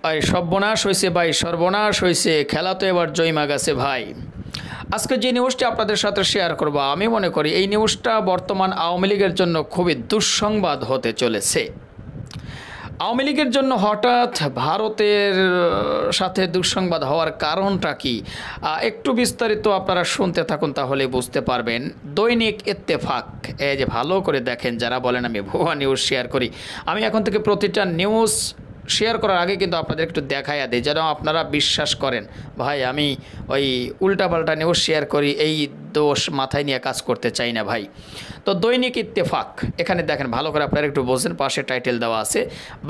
ভাই সর্বনাশ হয়েছে, ভাই সর্বনাশ হয়েছে, খেলা তো এবার জয়মা গেছে ভাই। আজকে যে নিউজটি আপনাদের সাথে শেয়ার করব, আমি মনে করি এই নিউজটা বর্তমান আওয়ামী লীগের জন্য খুবই দুঃসংবাদ হতে চলেছে। আওয়ামী লীগের জন্য হঠাৎ ভারতের সাথে দুঃসংবাদ হওয়ার কারণটা কি, একটু বিস্তারিত আপনারা শুনতে থাকুন, তাহলে বুঝতে পারবেন। দৈনিক ইত্তেফাক, এই যে ভালো করে দেখেন, যারা বলেন আমি ভুয়া নিউজ শেয়ার করি, আমি এখন থেকে প্রতিটা নিউজ শেয়ার করার আগে কিন্তু আপনাদের একটু দেখাইয়া দিই, যেন আপনারা বিশ্বাস করেন ভাই আমি ওই উল্টাপাল্টা নিউজ শেয়ার করি, এই দোষ মাথায় নিয়ে কাজ করতে চাই না ভাই। তো দৈনিক ইত্তেফাক, এখানে দেখেন ভালো করে আপনারা একটু বোঝেন, পাশে টাইটেল দেওয়া আছে,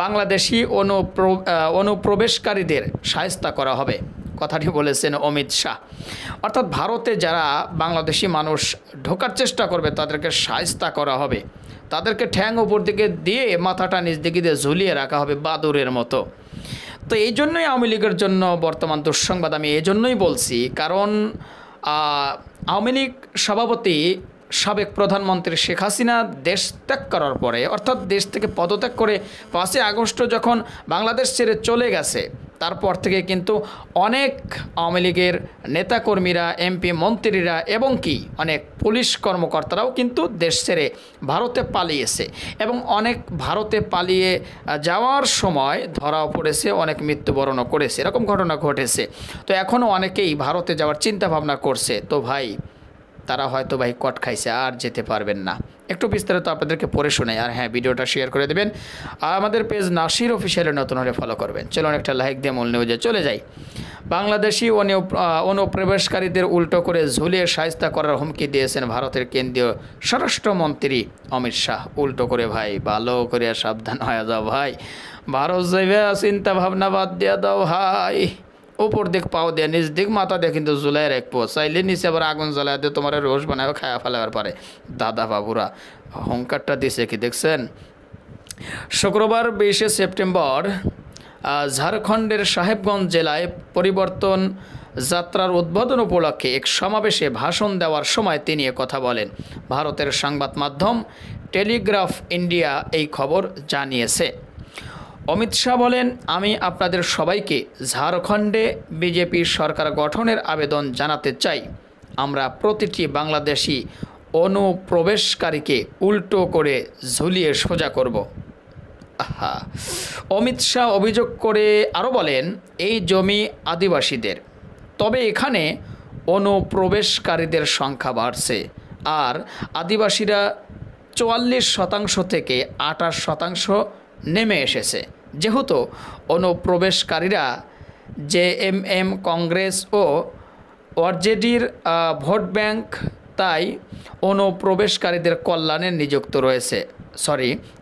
বাংলাদেশি অনুপ্রবেশকারীদের শায়েস্তা করা হবে, কথাটি বলেছেন অমিত শাহ। অর্থাৎ ভারতে যারা বাংলাদেশি মানুষ ঢোকার চেষ্টা করবে তাদেরকে শায়েস্তা করা হবে, তাদেরকে ঠ্যাং উপর দিকে দিয়ে মাথাটা নিচ দিকে দিয়ে ঝুলিয়ে রাখা হবে বাদুরের মতো। তো এই জন্যই আওয়ামী লীগের জন্য বর্তমান দুঃসংবাদ। আমি এই জন্যই বলছি, কারণ আওয়ামী লীগ সভাপতি সাবেক প্রধানমন্ত্রী শেখ হাসিনা দেশ ত্যাগ করার পরে, অর্থাৎ দেশ থেকে পদত্যাগ করে 5ই আগস্ট যখন বাংলাদেশ ছেড়ে চলে গেছে, তারপর থেকে কিন্তু অনেক আওয়ামী লীগের নেতাকর্মীরা, এমপি মন্ত্রীরা এবং কি অনেক পুলিশ কর্মকর্তারাও কিন্তু দেশ ছেড়ে ভারতে পালিয়েছে, এবং অনেক ভারতে পালিয়ে যাওয়ার সময় ধরাও পড়েছে, অনেক মৃত্যুবরণও করেছে, এরকম ঘটনা ঘটেছে। তো এখনও অনেকেই ভারতে যাওয়ার চিন্তা ভাবনা করছে। তো ভাই তারা হয়তো ভাই কট খাইছে, আর যেতে পারবেন না। একটু বিস্তারিত আপনাদেরকে পড়ে শোনাই, আর হ্যাঁ ভিডিওটা শেয়ার করে দেবেন, আর আমাদের পেজ নাসির অফিসিয়ালে নতুন হলে ফলো করবেন। চলুন একটা লাইক দিয়ে মূল নিউজে চলে যাই। বাংলাদেশি অনুপ্রবেশকারীদের উল্টো করে ঝুলিয়ে শায়েস্তা করার হুমকি দিয়েছেন ভারতের কেন্দ্রীয় স্বরাষ্ট্রমন্ত্রী অমিত শাহ। উল্টো করে ভাই, ভালো করে সাবধান হয়ে যাও ভাই, ভারত যাইবে চিন্তা ভাবনা বাদ দিয়ে দাও ভাই। উপর দিক পাও দিয়ে, নিচ দিক মাথা দিয়ে কিন্তু ঝুলাই রাখবো, চাইলে নিচে আবার আগুন জ্বালাই দিয়ে তোমার রোজ বানাবে খায়া ফেলাবার পারে। দাদা বাবুরা অহংকারটা দিছে কি দেখছেন। শুক্রবার 20শে সেপ্টেম্বর ঝাড়খণ্ডের সাহেবগঞ্জ জেলায় পরিবর্তন যাত্রার উদ্বোধন উপলক্ষে এক সমাবেশে ভাষণ দেওয়ার সময় তিনি কথা বলেন। ভারতের সংবাদ মাধ্যম টেলিগ্রাফ ইন্ডিয়া এই খবর জানিয়েছে। অমিত শাহ বলেন, আমি আপনাদের সবাইকে ঝাড়খণ্ডে বিজেপি সরকার গঠনের আবেদন জানাতে চাই। আমরা প্রতিটি বাংলাদেশি অনুপ্রবেশকারীকে উল্টো করে ঝুলিয়ে সোজা করব। আহা, অমিত শাহ অভিযোগ করে আরও বলেন, এই জমি আদিবাসীদের, তবে এখানে অনুপ্রবেশকারীদের সংখ্যা বাড়ছে, আর আদিবাসীরা 44% থেকে 28% নেমে এসেছে। যেহেতু অনুপ্রবেশকারীরা জেএমএম, কংগ্রেস ও আরজেডির ভোট ব্যাংক, তাই অনুপ্রবেশকারীদের কল্যাণে নিযুক্ত রয়েছে।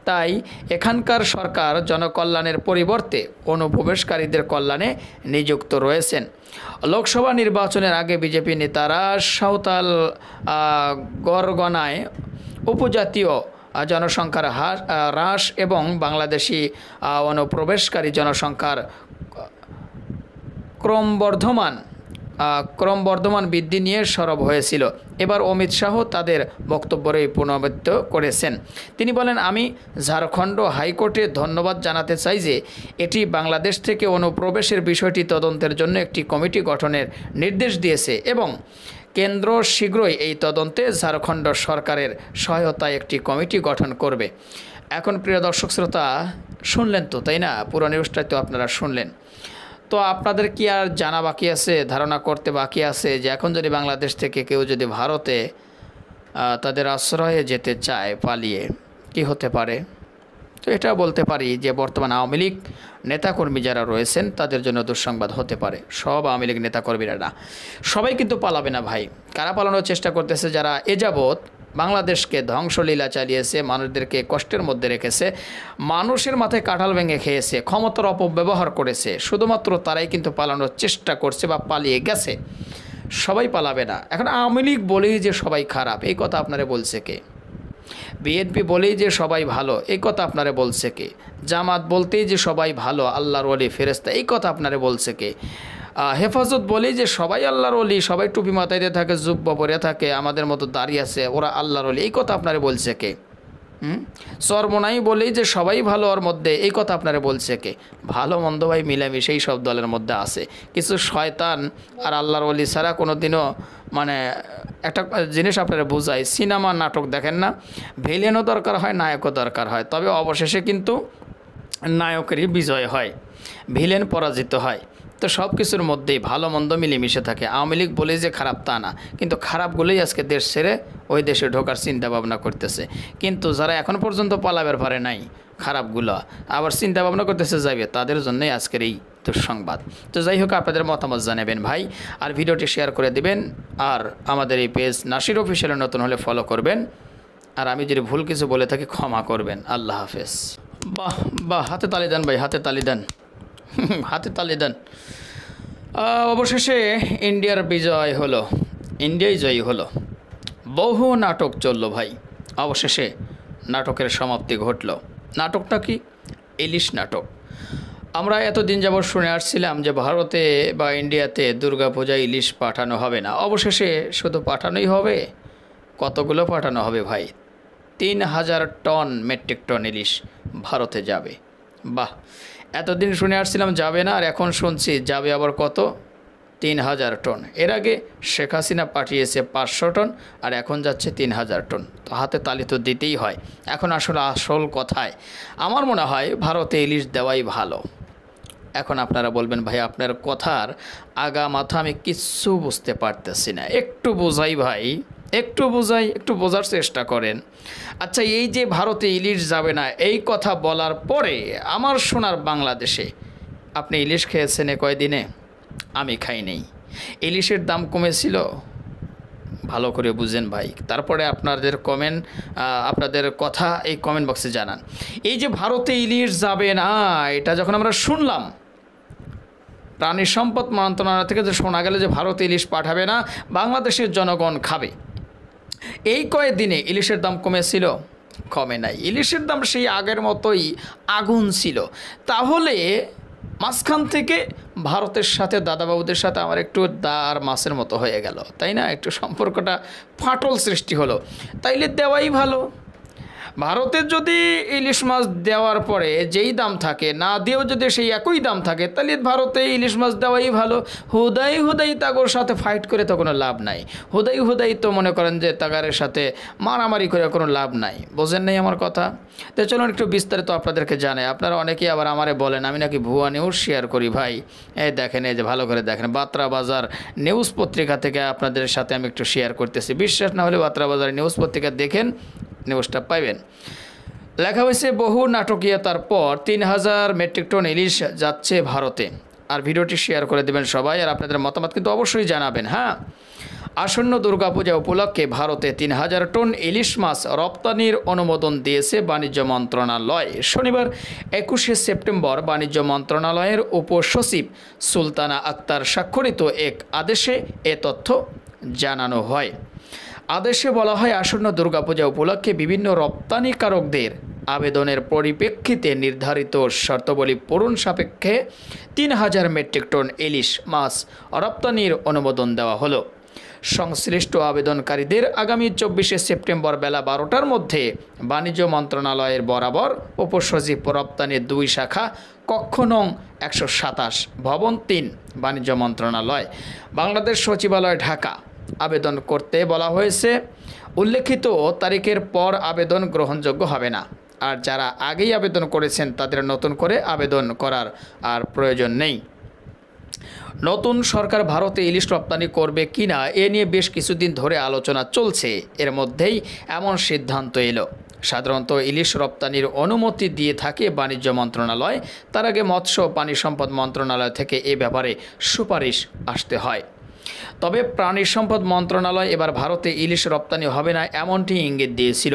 তাই এখানকার সরকার জনকল্যাণের পরিবর্তে অনুপ্রবেশকারীদের কল্যাণে নিযুক্ত রয়েছেন। লোকসভা নির্বাচনের আগে বিজেপি নেতারা সাঁওতাল গরগনায় উপজাতীয় জনসংখ্যার হ্রাস এবং বাংলাদেশি অনুপ্রবেশকারী জনসংখ্যার ক্রমবর্ধমান বৃদ্ধি নিয়ে সরব হয়েছিল। এবার অমিত শাহ তাদের বক্তব্যের পুনরাবৃত্তি করেছেন। তিনি বলেন, আমি ঝাড়খণ্ড হাইকোর্টে ধন্যবাদ জানাতে চাই যে এটি বাংলাদেশ থেকে অনুপ্রবেশের বিষয়টি তদন্তের জন্য একটি কমিটি গঠনের নির্দেশ দিয়েছে এবং কেন্দ্র শীঘ্রই এই তদন্তে ঝাড়খণ্ড সরকারের সহায়তায় একটি কমিটি গঠন করবে। এখন প্রিয় দর্শক শ্রোতা, শুনলেন তো, তাই না? পুরো নিউজটাই তো আপনারা শুনলেন। তো আপনাদের কি আর জানা বাকি আছে, ধারণা করতে বাকি আছে যে এখন যদি বাংলাদেশ থেকে কেউ যদি ভারতে তাদের আশ্রয়ে যেতে চায় পালিয়ে, কি হতে পারে? তো এটা বলতে পারি যে বর্তমান আওয়ামী লীগ নেতাকর্মী যারা রয়েছেন তাদের জন্য দুঃসংবাদ হতে পারে। সব আওয়ামী লীগ নেতাকর্মীরা না, সবাই কিন্তু পালাবে না ভাই। কারা পালানোর চেষ্টা করতেছে? যারা এযাবৎ বাংলাদেশকে ধ্বংসলীলা চালিয়েছে, মানুষদেরকে কষ্টের মধ্যে রেখেছে, মানুষের মাথায় কাঁঠাল ভেঙে খেয়েছে, ক্ষমতার অপব্যবহার করেছে, শুধুমাত্র তারাই কিন্তু পালানোর চেষ্টা করছে বা পালিয়ে গেছে। সবাই পালাবে না। এখন আওয়ামী লীগ বলেই যে সবাই খারাপ, এই কথা আপনারা বলছে কে? বিএনপি বলেই যে সবাই ভালো, এই কথা আপনারা বলছে কে? জামাত বলতেই যে সবাই ভালো, আল্লাহর ওলি ফেরেশতা, এই কথা আপনারা বলছে কে? হেফাজত বলেই যে সবাই আল্লাহর ওলি, সবাই টুপি মাথায় দিয়ে থাকে, জুব্বা পরে থাকে, আমাদের মতো দাঁড়িয়ে আছে, ওরা আল্লাহর ওলি, এই কথা আপনারা বলছে কে? চরমোনাই বলেই যে সবাই ভালো ওর মধ্যে, এই কথা আপনারা বলছে কে? ভালো মন্দ ভাই মিলেমিশেই সব দলের মধ্যে আছে। কিছু শয়তান আর আল্লাহর ওলি ছাড়া কোনো দিনও মানে একটা জিনিস আপনারা বোঝাই, সিনেমা নাটক দেখেন না, ভিলেনও দরকার হয়, নায়কও দরকার হয়, তবে অবশেষে কিন্তু নায়কেরই বিজয় হয়, ভিলেন পরাজিত হয়। তো সব কিছুর মধ্যেই ভালো মন্দ মিলেমিশে থাকে। আওয়ামী লীগ বলেই যে খারাপ তা না, কিন্তু খারাপগুলোই আজকে দেশ ছেড়ে ওই দেশে ঢোকার চিন্তা ভাবনা করতেছে। কিন্তু যারা এখন পর্যন্ত পালাবার পারে নাই খারাপগুলো আবার চিন্তা ভাবনা করতেছে যাবে, তাদের জন্যই আজকের এই দুঃসংবাদ। তো যাই হোক, আপনাদের মতামত জানাবেন ভাই, আর ভিডিওটি শেয়ার করে দিবেন, আর আমাদের এই পেজ নাসির অফিসিয়ালে নতুন হলে ফলো করবেন, আর আমি যদি ভুল কিছু বলে থাকি ক্ষমা করবেন। আল্লাহ হাফেজ। বাহ বাহ, হাতে তালি দেন ভাই, হাতে তালি দেন, হাতে তালি দেন। অবশেষে ইন্ডিয়ার বিজয় হলো, ইন্ডিয়াই জয়ী হলো। বহু নাটক চললো ভাই, অবশেষে নাটকের সমাপ্তি ঘটল। নাটকটা কি? ইলিশ নাটক। আমরা এতদিন যাবৎ শুনে আসছিলাম যে ভারতে বা ইন্ডিয়াতে দুর্গাপূজায় ইলিশ পাঠানো হবে না, অবশেষে শুধু পাঠানোই হবে। কতগুলো পাঠানো হবে ভাই? 3000 টন, মেট্রিক টন ইলিশ ভারতে যাবে। বাহ, এতদিন শুনে আসছিলাম যাবে না, আর এখন শুনছি যাবে আবার কত? 3000 টন। এর আগে শেখ হাসিনা পাঠিয়েছে 500 টন, আর এখন যাচ্ছে 3000 টন। তো হাতে তালি তো দিতেই হয়। এখন আসলে আসল কথায় আমার মনে হয় ভারতে ইলিশ দেওয়াই ভালো। এখন আপনারা বলবেন ভাই আপনার কথার আগা মাথা আমি কিচ্ছু বুঝতে পারতেছি না, একটু বোঝাই ভাই, একটু বোঝাই, একটু বোঝার চেষ্টা করেন। আচ্ছা, এই যে ভারতে ইলিশ যাবে না এই কথা বলার পরে আমার সোনার বাংলাদেশে আপনি ইলিশ খেয়েছেন কয়দিনে? আমি খাই নেই। ইলিশের দাম কমেছিল? ভালো করে বুঝেন ভাই, তারপরে আপনাদের কমেন্ট, আপনাদের কথা এই কমেন্ট বক্সে জানান। এই যে ভারতে ইলিশ যাবে না, এটা যখন আমরা শুনলাম, প্রাণী সম্পদ মন্ত্রণালয় থেকে যে শোনা গেল যে ভারতে ইলিশ পাঠাবে না, বাংলাদেশের জনগণ খাবে, এই কয়েকদিনে ইলিশের দাম কমেছিল? কমে নাই। ইলিশের দাম সেই আগের মতোই আগুন ছিল। তাহলে মাঝখান থেকে ভারতের সাথে, দাদাবাবুদের সাথে আমার একটু দা আর মাছের মতো হয়ে গেল, তাই না? একটু সম্পর্কটা ফাটল সৃষ্টি হলো। তাইলে দেওয়াই ভালো। ভারতের যদি ইলিশ মাছ দেওয়ার পরে যেই দাম থাকে, না দিয়েও যদি সেই একই দাম থাকে, তাহলে ভারতে ইলিশ মাছ দেওয়াই ভালো। হুদাই হুদাই তাগোর সাথে ফাইট করে তো কোনো লাভ নাই। হুদাই হুদাই তো মনে করেন যে তাগারের সাথে মারামারি করে কোনো লাভ নাই। বোঝেন নাই আমার কথা? তো চলুন একটু বিস্তারিত আপনাদেরকে জানাই। আপনারা অনেকেই আবার আমারে বলেন আমি নাকি ভুয়া নিউজ শেয়ার করি। ভাই এই দেখেন, এই যে ভালো করে দেখেন, বাত্রা বাজার নিউজ পত্রিকা থেকে আপনাদের সাথে আমি একটু শেয়ার করতেছি। বিশ্বাস না হলে বাত্রা বাজার নিউজ পত্রিকা দেখেন, নিউজটা পাইবেন। লেখা হয়েছে বহু নাটকীয়তার পর 3000 মেট্রিক টন ইলিশ যাচ্ছে ভারতে। আর ভিডিওটি শেয়ার করে দেবেন সবাই, আর আপনাদের মতামত কিন্তু অবশ্যই জানাবেন। হ্যাঁ, আসন্ন দুর্গাপূজা উপলক্ষে ভারতে 3000 টন ইলিশ মাছ রপ্তানির অনুমোদন দিয়েছে বাণিজ্য মন্ত্রণালয়। শনিবার 21শে সেপ্টেম্বর বাণিজ্য মন্ত্রণালয়ের উপসচিব সুলতানা আক্তার স্বাক্ষরিত এক আদেশে এ তথ্য জানানো হয়। আদেশে বলা হয়, আসন্ন দুর্গাপূজা উপলক্ষে বিভিন্ন রপ্তানিকারকদের আবেদনের পরিপ্রেক্ষিতে নির্ধারিত শর্তাবলী পূরণ সাপেক্ষে 3000 মেট্রিক টন ইলিশ মাছ রপ্তানির অনুমোদন দেওয়া হলো। সংশ্লিষ্ট আবেদনকারীদের আগামী 24শে সেপ্টেম্বর বেলা 12টার মধ্যে বাণিজ্য মন্ত্রণালয়ের বরাবর উপসচিব রপ্তানির 2 শাখা, কক্ষ নং 127, ভবন 3, বাণিজ্য মন্ত্রণালয়, বাংলাদেশ সচিবালয়, ঢাকা আবেদন করতে বলা হয়েছে। উল্লেখিত তারিখের পর আবেদন গ্রহণযোগ্য হবে না। আর যারা আগেই আবেদন করেছেন তাদের নতুন করে আবেদন করার আর প্রয়োজন নেই। নতুন সরকার ভারতে ইলিশ রপ্তানি করবে কিনা এ নিয়ে বেশ কিছুদিন ধরে আলোচনা চলছে। এর মধ্যেই এমন সিদ্ধান্ত এলো। সাধারণত ইলিশ রপ্তানির অনুমতি দিয়ে থাকে বাণিজ্য মন্ত্রণালয়। তার আগে মৎস্য পানি সম্পদ মন্ত্রণালয় থেকে এ ব্যাপারে সুপারিশ আসতে হয়। তবে প্রাণী সম্পদ মন্ত্রণালয় এবার ভারতে ইলিশ রপ্তানি হবে না এমনটি ইঙ্গিত দিয়েছিল।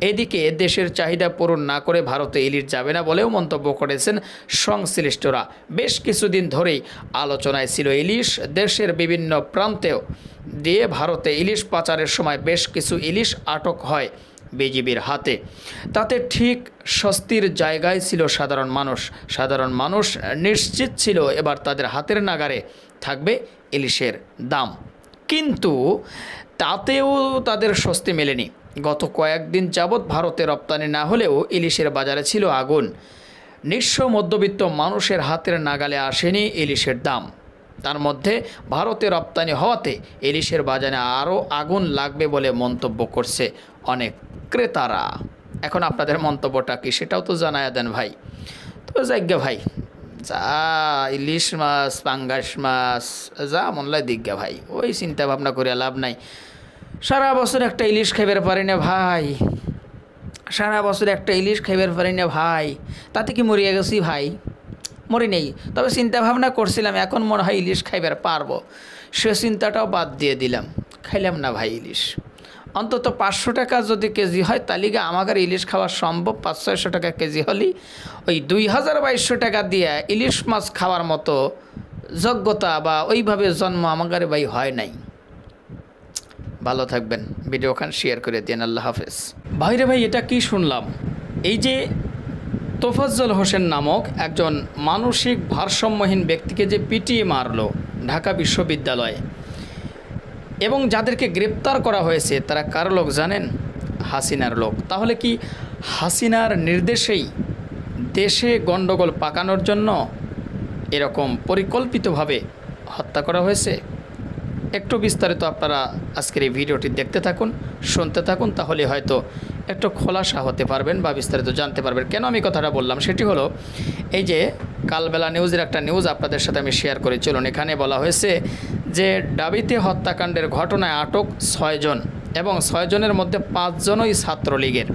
এদিকে দেশের চাহিদা পূরণ না করে ভারতে ইলিশ যাবে না বলেও মন্তব্য করেছেন সংশ্লিষ্টরা। বেশ কিছুদিন ধরেই আলোচনায় ছিল ইলিশ। দেশের বিভিন্ন প্রান্তেও দিয়ে ভারতে ইলিশ পাচারের সময় বেশ কিছু ইলিশ আটক হয় বিজিবির হাতে। তাতে ঠিক স্বস্তির জায়গায় ছিল সাধারণ মানুষ। সাধারণ মানুষ নিশ্চিত ছিল এবার তাদের হাতের নাগারে থাকবে ইলিশের দাম। কিন্তু তাতেও তাদের স্বস্তি মেলেনি। গত কয়েকদিন যাবৎ ভারতে রপ্তানি না হলেও ইলিশের বাজারে ছিল আগুন। নিঃস্ব মধ্যবিত্ত মানুষের হাতের নাগালে আসেনি ইলিশের দাম। তার মধ্যে ভারতে রপ্তানি হওয়াতে ইলিশের বাজারে আরও আগুন লাগবে বলে মন্তব্য করছে অনেক ক্রেতারা। এখন আপনাদের মন্তব্যটা কি সেটাও তো জানায়া দেন ভাই। তো যাজ্ঞা ভাই, যা ইলিশ মাছ পাঙ্গাস মাছ যা মনলাই দিজ্ঞা ভাই, ওই চিন্তা ভাবনা করে লাভ নাই। সারা বছর একটা ইলিশ খাইবার পারি না ভাই, সারা বছর একটা ইলিশ খাইবার পারি না ভাই, তাতে কি মরিয়া গেছি ভাই? মরি নেই, তবে চিন্তা ভাবনা করছিলাম এখন মনে হয় ইলিশ খাইবার পারবো, সে চিন্তাটাও বাদ দিয়ে দিলাম, খাইলাম না ভাই ইলিশ। অন্তত 500 টাকা যদি কেজি হয় তালিকা আমাদের ইলিশ খাওয়া সম্ভব। 500-600 টাকা কেজি হলেই ওই 2000-2200 টাকা দিয়ে ইলিশ মাছ খাওয়ার মতো যোগ্যতা বা ওইভাবে জন্ম আমাদের ভাই হয় নাই। ভালো থাকবেন, ভিডিওখান শেয়ার করে দিন। আল্লাহ হাফেজ। ভাইরে ভাই, এটা কি শুনলাম? এই যে তোফাজ্জল হোসেন নামক একজন মানসিক ভারসাম্যহীন ব্যক্তিকে যে পিটিয়ে মারলো ঢাকা বিশ্ববিদ্যালয়ে, এবং যাদেরকে গ্রেপ্তার করা হয়েছে তারা কার লোক জানেন? হাসিনার লোক। তাহলে কি হাসিনার নির্দেশেই দেশে গণ্ডগোল পাকানোর জন্য এরকম পরিকল্পিতভাবে হত্যা করা হয়েছে? একটু বিস্তারিত আপনারা আজকের এই ভিডিওটি দেখতে থাকুন, শুনতে থাকুন, তাহলে হয়তো একটু খোলাসা হতে পারবেন বা বিস্তারিত জানতে পারবেন। কেন আমি কথাটা বললাম সেটি হলো, এই যে কালবেলা নিউজের একটা নিউজ আপনাদের সাথে আমি শেয়ার করে চলুন। এখানে বলা হয়েছে যে ডাবিতে হত্যাকাণ্ডের ঘটনায় আটক 6 জন এবং 6 জনের মধ্যে 5 জনই ছাত্রলীগের।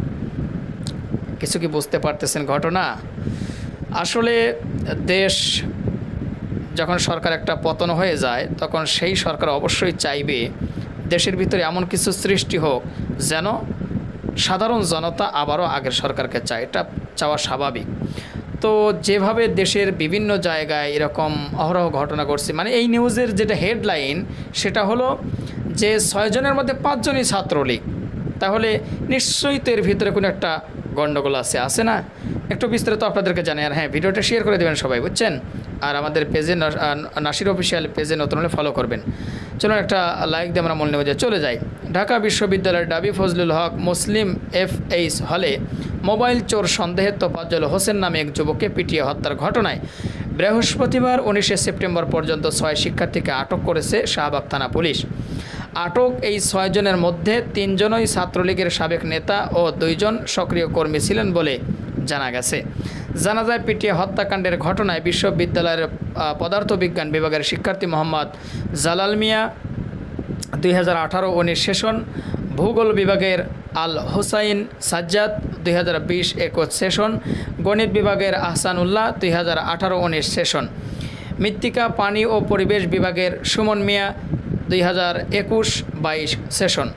কিছু কি বুঝতে পারতেছেন ঘটনা? আসলে দেশ যখন সরকার একটা পতন হয়ে যায় তখন সেই সরকার অবশ্যই চাইবে দেশের ভিতরে এমন কিছু সৃষ্টি হোক যেন সাধারণ জনতা আবারও আগের সরকারকে চায়। এটা চাওয়া স্বাভাবিক। তো যেভাবে দেশের বিভিন্ন জায়গায় এরকম অহরহ ঘটনা ঘটছে, মানে এই নিউজের যেটা হেডলাইন সেটা হলো যে 6 জনের মধ্যে 5 জনই ছাত্রলীগ, তাহলে নিশ্চয়ই তো এর ভিতরে কোনো একটা গণ্ডগোল আছে না? একটু বিস্তারিত আপনাদেরকে জানাই। আর হ্যাঁ, ভিডিওটা শেয়ার করে দেবেন সবাই, বুঝছেন? আর আমাদের পেজে নাসির অফিসিয়াল পেজে নতুন হলে ফলো করবেন। চলুন একটা লাইক দিয়ে আমরা মূল নিউজে চলে যাই। ঢাকা বিশ্ববিদ্যালয়ের ডাবি ফজলুল হক মুসলিম FH হলে মোবাইল চোর সন্দেহে তোফাজ্জল হোসেন নামে এক যুবককে পিটিয়ে হত্যার ঘটনায় বৃহস্পতিবার 19 সেপ্টেম্বর পর্যন্ত 6 শিক্ষার্থীকে আটক করেছে শাহবাগ থানা পুলিশ। আটক এই 6 জনের মধ্যে 3 জনই ছাত্রলীগের সাবেক নেতা ও 2 জন সক্রিয় কর্মী ছিলেন বলে জানা গেছে। জানা যায়, পিটিয়ে হত্যাকাণ্ডের ঘটনায় বিশ্ববিদ্যালয়ের পদার্থবিজ্ঞান বিভাগের শিক্ষার্থী মোহাম্মদ জালাল মিয়া 2018-19 সেশন, ভূগোল বিভাগের আল হোসাইন সাজ্জাদ 2020-21 সেশন, গণিত বিভাগের আহসানুল্লাহ 2018-19 সেশন, মৃত্তিকা পানি ও পরিবেশ বিভাগের সুমন মিয়া 2021-22 সেশন,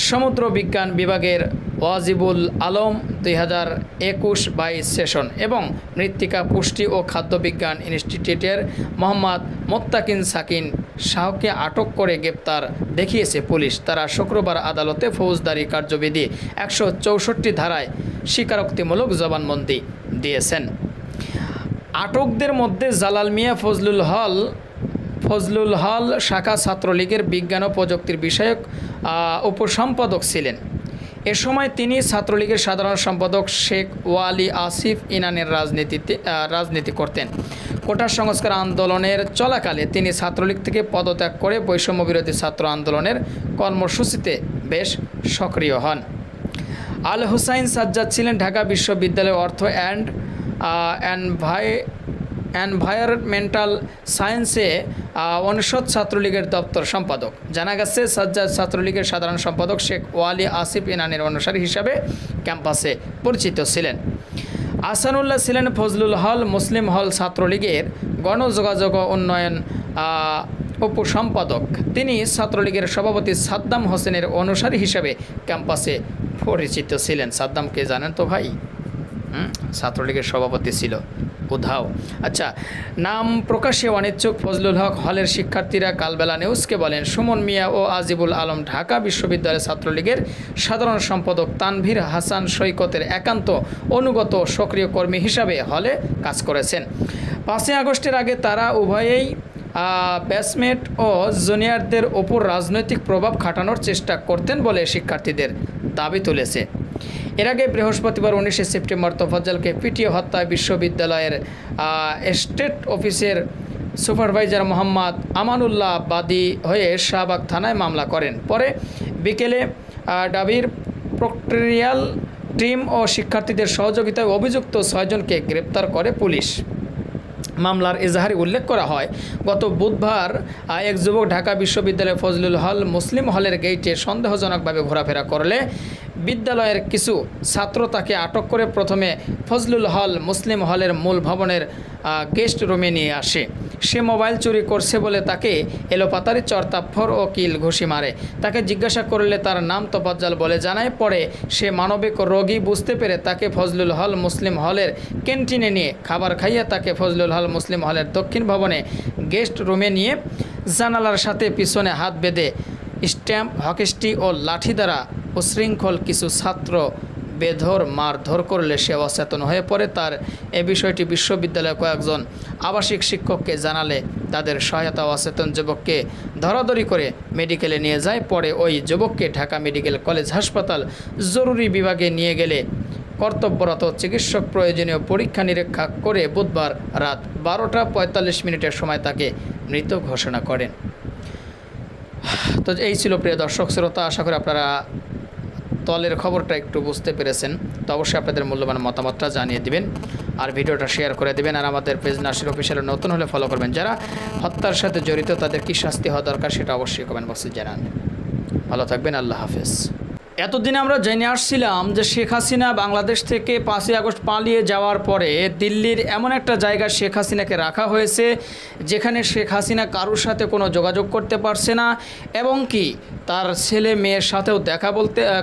সমুদ্র বিজ্ঞান বিভাগের ওয়াজিবুল আলম 2021-22 সেশন এবং মৃত্তিকা পুষ্টি ও খাদ্য বিজ্ঞান ইনস্টিটিউটের মোহাম্মদ মোত্তাকিন সাকিন শাহকে আটক করে গ্রেপ্তার দেখিয়েছে পুলিশ। তারা শুক্রবার আদালতে ফৌজদারি কার্যবিধি 164 ধারায় স্বীকারোক্তিমূলক জবানবন্দি দিয়েছেন। আটকদের মধ্যে জালাল মিয়া ফজলুল হল শাখা ছাত্রলীগের বিজ্ঞান ও প্রযুক্তির বিষয়ক উপসম্পাদক ছিলেন। এ সময় তিনি ছাত্রলীগের সাধারণ সম্পাদক শেখ ওয়ালি আসিফ ইনানের রাজনীতি করতেন। কোটা সংস্কার আন্দোলনের চলাকালে তিনি ছাত্রলীগ থেকে পদত্যাগ করে বৈষম্য বিরোধী ছাত্র আন্দোলনের কর্মসূচিতে বেশ সক্রিয় হন। আল হুসাইন সাজ্জাদ ছিলেন ঢাকা বিশ্ববিদ্যালয়ের অর্থ অ্যান্ড এনভায়রনমেন্টাল সায়েন্সে অনুষদ ছাত্রলীগের দপ্তর সম্পাদক। জানা গেছে, সাজ্জাদ ছাত্রলীগের সাধারণ সম্পাদক শেখ ওয়ালি আসিফ ইনানের অনুসারী হিসাবে ক্যাম্পাসে পরিচিত ছিলেন। আহসানুল্লাহ ছিলেন ফজলুল হল মুসলিম হল ছাত্রলীগের গণযোগাযোগ উন্নয়ন উপসম্পাদক। তিনি ছাত্রলীগের সভাপতি সাদ্দাম হোসেনের অনুসারী হিসাবে ক্যাম্পাসে পরিচিত ছিলেন। সাদ্দামকে জানেন তো ভাই? ছাত্রলীগের সভাপতি ছিল, উধাও। আচ্ছা, নাম প্রকাশে অনিচ্ছুক ফজলুল হক হলের শিক্ষার্থীরা কালবেলা নিউজকে বলেন, সুমন মিয়া ও আজিবুল আলম ঢাকা বিশ্ববিদ্যালয় ছাত্রলীগের সাধারণ সম্পাদক তানভীর হাসান সৈকতের একান্ত অনুগত সক্রিয় কর্মী হিসাবে হলে কাজ করেছেন। 5ই আগস্টের আগে তারা উভয়েই ব্যাচমেট ও জুনিয়রদের ওপর রাজনৈতিক প্রভাব খাটানোর চেষ্টা করতেন বলে শিক্ষার্থীদের দাবি তুলেছে। এর আগে বৃহস্পতিবার 19 সেপ্টেম্বর তোফাজ্জলকে পিটিয়ে হত্যায় বিশ্ববিদ্যালয়ের স্টেট অফিসের সুপারভাইজার মোহাম্মদ আমানুল্লাহ বাদী হয়ে শাহবাগ থানায় মামলা করেন। পরে বিকেলে ডাবির প্রক্টোরিয়াল টিম ও শিক্ষার্থীদের সহযোগিতায় অভিযুক্ত 6 জনকে গ্রেপ্তার করে পুলিশ। মামলার এজাহারে উল্লেখ করা হয়, গত বুধবার এক যুবক ঢাকা বিশ্ববিদ্যালয়ের ফজলুল হল মুসলিম হলের গেইটে সন্দেহজনকভাবে ঘোরাফেরা করলে বিদ্যালয়ের কিছু ছাত্র তাকে আটক করে প্রথমে ফজলুল হল মুসলিম হলের মূল ভবনের গেস্ট রুমে নিয়ে আসে। সে মোবাইল চুরি করছে বলে তাকে এলোপাতারি চরতাপ্পর ও কিল ঘুষি মারে। তাকে জিজ্ঞাসা করলে তার নাম তোফাজ্জল বলে জানায়। পরে সে মানবিক রোগী বুঝতে পেরে তাকে ফজলুল হল মুসলিম হলের ক্যান্টিনে নিয়ে খাবার খাইয়ে তাকে ফজলুল হল মুসলিম হলের দক্ষিণ ভবনে গেস্ট রুমে নিয়ে জানালার সাথে পিছনে হাত বেঁধে স্ট্যাম্প, হকিস্টি ও লাঠি দ্বারা উশৃঙ্খল কিছু ছাত্র বেধর মারধর করলে সে অচেতন হয়ে পড়ে। তার এ বিষয়টি বিশ্ববিদ্যালয়ের কয়েকজন আবাসিক শিক্ষককে জানালে তাদের সহায়তা অচেতন যুবককে ধরাধরি করে মেডিকেলে নিয়ে যায়। পরে ওই যুবককে ঢাকা মেডিকেল কলেজ হাসপাতাল জরুরি বিভাগে নিয়ে গেলে কর্তব্যরত চিকিৎসক প্রয়োজনীয় পরীক্ষা নিরীক্ষা করে বুধবার রাত 12:45 সময় তাকে মৃত ঘোষণা করেন। তো এই ছিল প্রিয় দর্শক শ্রোতা, আশা করি আপনারা তলের খবরটা একটু বুঝতে পেরেছেন। তো অবশ্যই আপনাদের মূল্যবান মতামতটা জানিয়ে দিবেন আর ভিডিওটা শেয়ার করে দেবেন। আর আমাদের পেজ নাসির অফিসিয়াল নতুন হলে ফলো করবেন। যারা হত্যার সাথে জড়িত তাদের কী শাস্তি হওয়া দরকার সেটা অবশ্যই কমেন্ট বক্সে জানান। ভালো থাকবেন, আল্লাহ হাফেজ। এতদিন আমরা জেনে আসছিলাম যে শেখ হাসিনা বাংলাদেশ থেকে 5ই আগস্ট পালিয়ে যাওয়ার পরে দিল্লির এমন একটা জায়গায় শেখ হাসিনাকে রাখা হয়েছে যেখানে শেখ হাসিনা কারোর সাথে কোনো যোগাযোগ করতে পারছে না এবং কি তার ছেলে মেয়ের সাথেও দেখা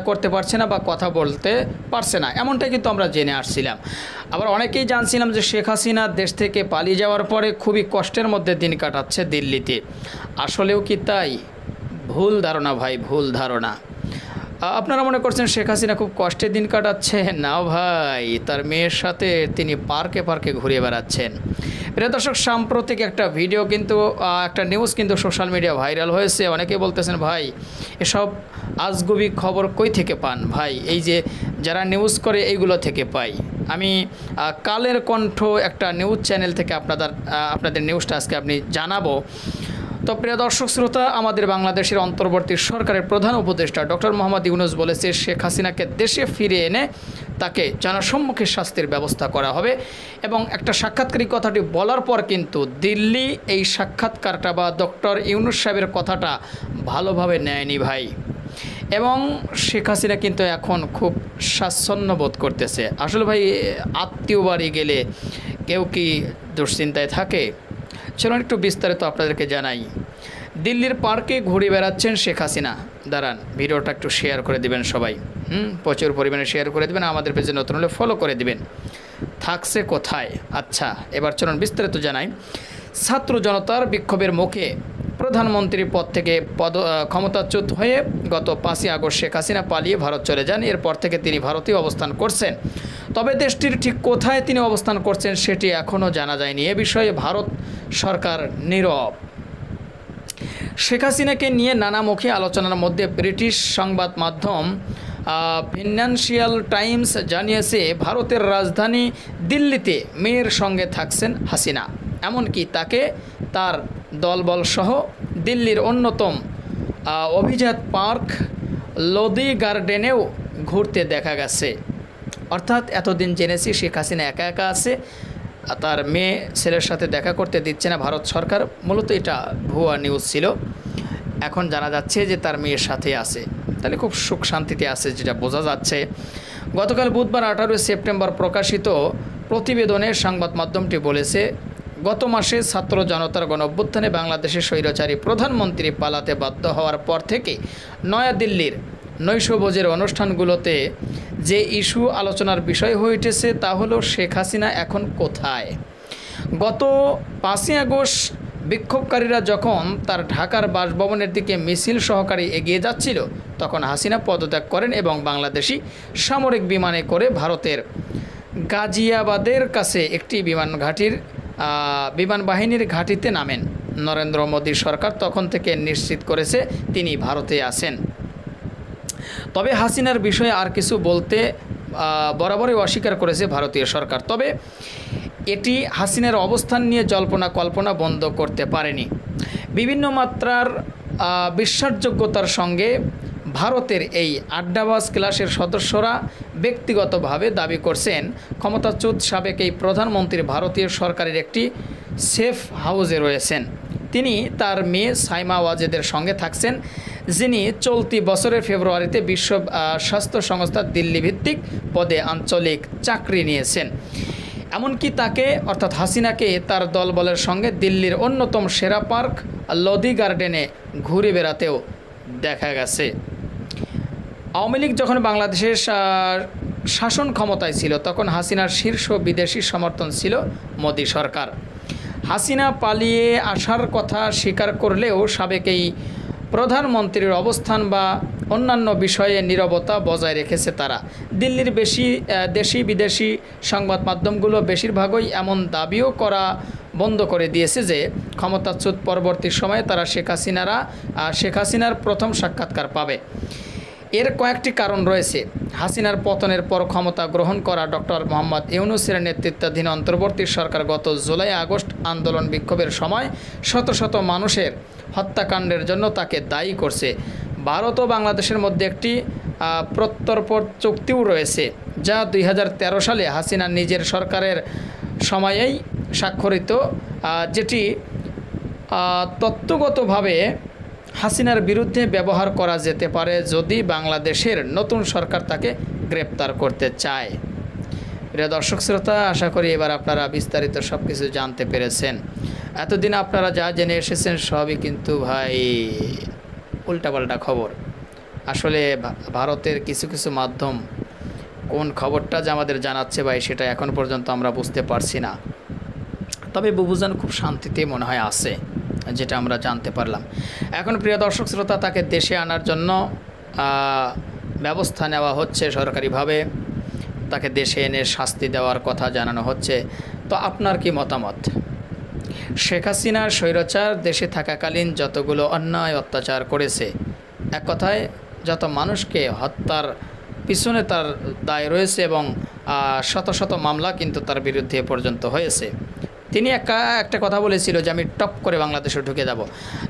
করতে পারছে না বা কথা বলতে পারছে না, এমনটাই কিন্তু আমরা জেনে আসছিলাম। আবার অনেকেই জানছিলাম যে শেখ হাসিনা দেশ থেকে পালিয়ে যাওয়ার পরে খুবই কষ্টের মধ্যে দিন কাটাচ্ছে দিল্লিতে। আসলেও কি তাই? ভুল ধারণা ভাই, ভুল ধারণা। আপনারা মনে করছেন শেখ হাসিনা খুব কষ্টে দিন কাটাচ্ছে? না ভাই, তার মেয়ের সাথে তিনি পার্কে পার্কে ঘুরে বেড়াচ্ছেন। প্রিয় দর্শক, সাম্প্রতিক একটা ভিডিও কিন্তু একটা নিউজ কিন্তু সোশ্যাল মিডিয়া ভাইরাল হয়েছে। অনেকেই বলতেছেন ভাই এসব আজগুবি খবর কই থেকে পান? ভাই এই যে যারা নিউজ করে এইগুলো থেকে পাই। আমি কালের কণ্ঠ একটা নিউজ চ্যানেল থেকে আপনাদের নিউজটা আজকে আপনি জানাবো। তো প্রিয় দর্শক শ্রোতা, আমাদের বাংলাদেশের অন্তর্বর্তী সরকারের প্রধান উপদেষ্টা ডক্টর মোহাম্মদ ইউনূস বলেছে শেখ হাসিনাকে দেশে ফিরে এনে তাকে জনসম্মুখে শাস্তির ব্যবস্থা করা হবে। এবং একটা সাক্ষাৎকারী কথাটি বলার পর কিন্তু দিল্লি এই সাক্ষাৎকারটা বা ডক্টর ইউনূস সাহেবের কথাটা ভালোভাবে নেয়নি ভাই। এবং শেখ হাসিনা কিন্তু এখন খুব স্বাচ্ছন্দ্য বোধ করতেছে। আসলে ভাই আত্মীয় বাড়ি গেলে কেউ কি দুশ্চিন্তায় থাকে? চলুন একটু বিস্তারিত আপনাদেরকে জানাই। দিল্লির পার্কে ঘুরে বেড়াচ্ছেন শেখ হাসিনা। দাঁড়ান, ভিডিওটা একটু শেয়ার করে দিবেন সবাই। প্রচুর পরিমাণে শেয়ার করে দেবেন। আমাদের পেজে নতুন হলে ফলো করে দিবেন। থাকছে কোথায়? আচ্ছা, এবার চলুন বিস্তারিত জানাই। ছাত্র জনতার বিক্ষোভের মুখে প্রধানমন্ত্রীর পদ থেকে ক্ষমতাচ্যুত হয়ে গত 5ই আগস্ট শেখ হাসিনা পালিয়ে ভারত চলে যান। এরপর থেকে তিনি ভারতেই অবস্থান করছেন। তবে দেশটির ঠিক কোথায় তিনি অবস্থান করছেন সেটি এখনও জানা যায়নি। এ বিষয়ে ভারত সরকার নীরব। শেখ হাসিনাকে নিয়ে নানামুখী আলোচনার মধ্যে ব্রিটিশ সংবাদ মাধ্যম ফিনান্সিয়াল টাইমস জানিয়েছে ভারতের রাজধানী দিল্লিতে মেয়ের সঙ্গে থাকছেন হাসিনা। এমনকি তাকে তার দলবল সহ দিল্লির অন্যতম অভিজাত পার্ক লোদি গার্ডেনেও ঘুরতে দেখা গেছে। অর্থাৎ এতদিন জেনেছি শেখ হাসিনা একা একা আছে, তার মেয়ে ছেলের সাথে দেখা করতে দিচ্ছে না ভারত সরকার। মূলত এটা ভুয়া নিউজ ছিল। এখন জানা যাচ্ছে যে তার মেয়ের সাথে আছে, তাহলে খুব সুখ শান্তিতে আছে যেটা বোঝা যাচ্ছে। গতকাল বুধবার 18 সেপ্টেম্বর প্রকাশিত প্রতিবেদনে সংবাদ মাধ্যমটি বলেছে গত মাসে ছাত্র জনতার গণঅভ্যুত্থানে বাংলাদেশের স্বৈরাচারী প্রধানমন্ত্রী পালাতে বাধ্য হওয়ার পর থেকে নয়াদিল্লির নৈশভোজের অনুষ্ঠানগুলোতে যে ইস্যু আলোচনার বিষয় হয়ে উঠেছে তা হলো শেখ হাসিনা এখন কোথায়। গত 5ই আগস্ট বিক্ষোভকারীরা যখন তার ঢাকার বাসভবনের দিকে মিছিল সহকারে এগিয়ে যাচ্ছিল তখন হাসিনা পদত্যাগ করেন এবং বাংলাদেশি সামরিক বিমানে করে ভারতের গাজিয়াবাদের কাছে একটি বিমান বাহিনীর ঘাঁটিতে নামেন। নরেন্দ্র মোদী সরকার তখন থেকে নিশ্চিত করেছে তিনি ভারতে আছেন। তবে হাসিনার বিষয়ে আর কিছু বলতে বরাবরই অস্বীকার করেছে ভারতীয় সরকার। তবে এটি হাসিনার অবস্থান নিয়ে জল্পনা কল্পনা বন্ধ করতে পারেনি। বিভিন্ন মাত্রার বিশ্বাসযোগ্যতার সঙ্গে ভারতের এই আড্ডাবাজ ক্লাসের সদস্যরা ব্যক্তিগতভাবে দাবি করছেন ক্ষমতাচ্যুত সাবেক এই প্রধানমন্ত্রী ভারতীয় সরকারের একটি সেফ হাউসে রয়েছেন। তিনি তার মেয়ে সাইমা ওয়াজেদের সঙ্গে থাকছেন, যিনি চলতি বছরের ফেব্রুয়ারিতে বিশ্ব স্বাস্থ্য সংস্থা দিল্লি ভিত্তিক পদে আঞ্চলিক চাকরি নিয়েছেন। এমনকি তাকে অর্থাৎ হাসিনাকে তার দলবলের সঙ্গে দিল্লির অন্যতম সেরা পার্ক লোধি গার্ডেনে ঘুরে বেড়াতেও দেখা গেছে। আওয়ামী লীগ যখন বাংলাদেশের শাসন ক্ষমতায় ছিল তখন হাসিনার শীর্ষ বিদেশি সমর্থন ছিল মোদী সরকার। হাসিনা পালিয়ে আসার কথা স্বীকার করলেও সাবেক এই প্রধানমন্ত্রীর অবস্থান বা অন্যান্য বিষয়ে নীরবতা বজায় রেখেছে তারা। দিল্লির দেশি বিদেশি সংবাদ মাধ্যমগুলো বেশিরভাগই এমন দাবিও করা বন্ধ করে দিয়েছে যে ক্ষমতাচ্যুত পরবর্তী সময়ে তারা শেখ হাসিনার প্রথম সাক্ষাৎকার পাবে। এর কয়েকটি কারণ রয়েছে। হাসিনার পতনের পর ক্ষমতা গ্রহণ করা ডক্টর মোহাম্মদ ইউনূসের নেতৃত্বাধীন অন্তর্বর্তী সরকার গত জুলাই আগস্ট আন্দোলন বিক্ষোভের সময় শত শত মানুষের হত্যাকাণ্ডের জন্য তাকে দায়ী করছে। ভারত ও বাংলাদেশের মধ্যে একটি প্রত্যর্পণ চুক্তিও রয়েছে, যা 2013 সালে হাসিনা নিজের সরকারের সময়েই স্বাক্ষরিত, যেটি তত্ত্বগতভাবে হাসিনার বিরুদ্ধে ব্যবহার করা যেতে পারে যদি বাংলাদেশের নতুন সরকার তাকে গ্রেপ্তার করতে চায়। প্রিয় দর্শক শ্রোতা, আশা করি এবার আপনারা বিস্তারিত সব কিছু জানতে পেরেছেন। এতদিন আপনারা যা জেনে এসেছেন সবই কিন্তু ভাই উল্টাপাল্টা খবর। আসলে ভারতের কিছু কিছু মাধ্যম কোন খবরটা যে আমাদের জানাচ্ছে ভাই, সেটা এখন পর্যন্ত আমরা বুঝতে পারছি না। তবে বুবুজান খুব শান্তিতে মনে হয় আছে, যেটা আমরা জানতে পারলাম। এখন প্রিয় দর্শক শ্রোতা, তাকে দেশে আনার জন্য ব্যবস্থা নেওয়া হচ্ছে সরকারিভাবে, তাকে দেশে এনে শাস্তি দেওয়ার কথা জানানো হচ্ছে। তো আপনার কি মতামত? শেখ হাসিনা স্বৈরাচার দেশে থাকাকালীন যতগুলো অন্যায় অত্যাচার করেছে, এক কথায় যত মানুষকে হত্যার পিছনে তার দায় রয়েছে এবং শত শত মামলা কিন্তু তার বিরুদ্ধে পর্যন্ত হয়েছে। তিনি একটা কথা বলেছিল যে আমি টপ করে বাংলাদেশে ঢুকে যাব।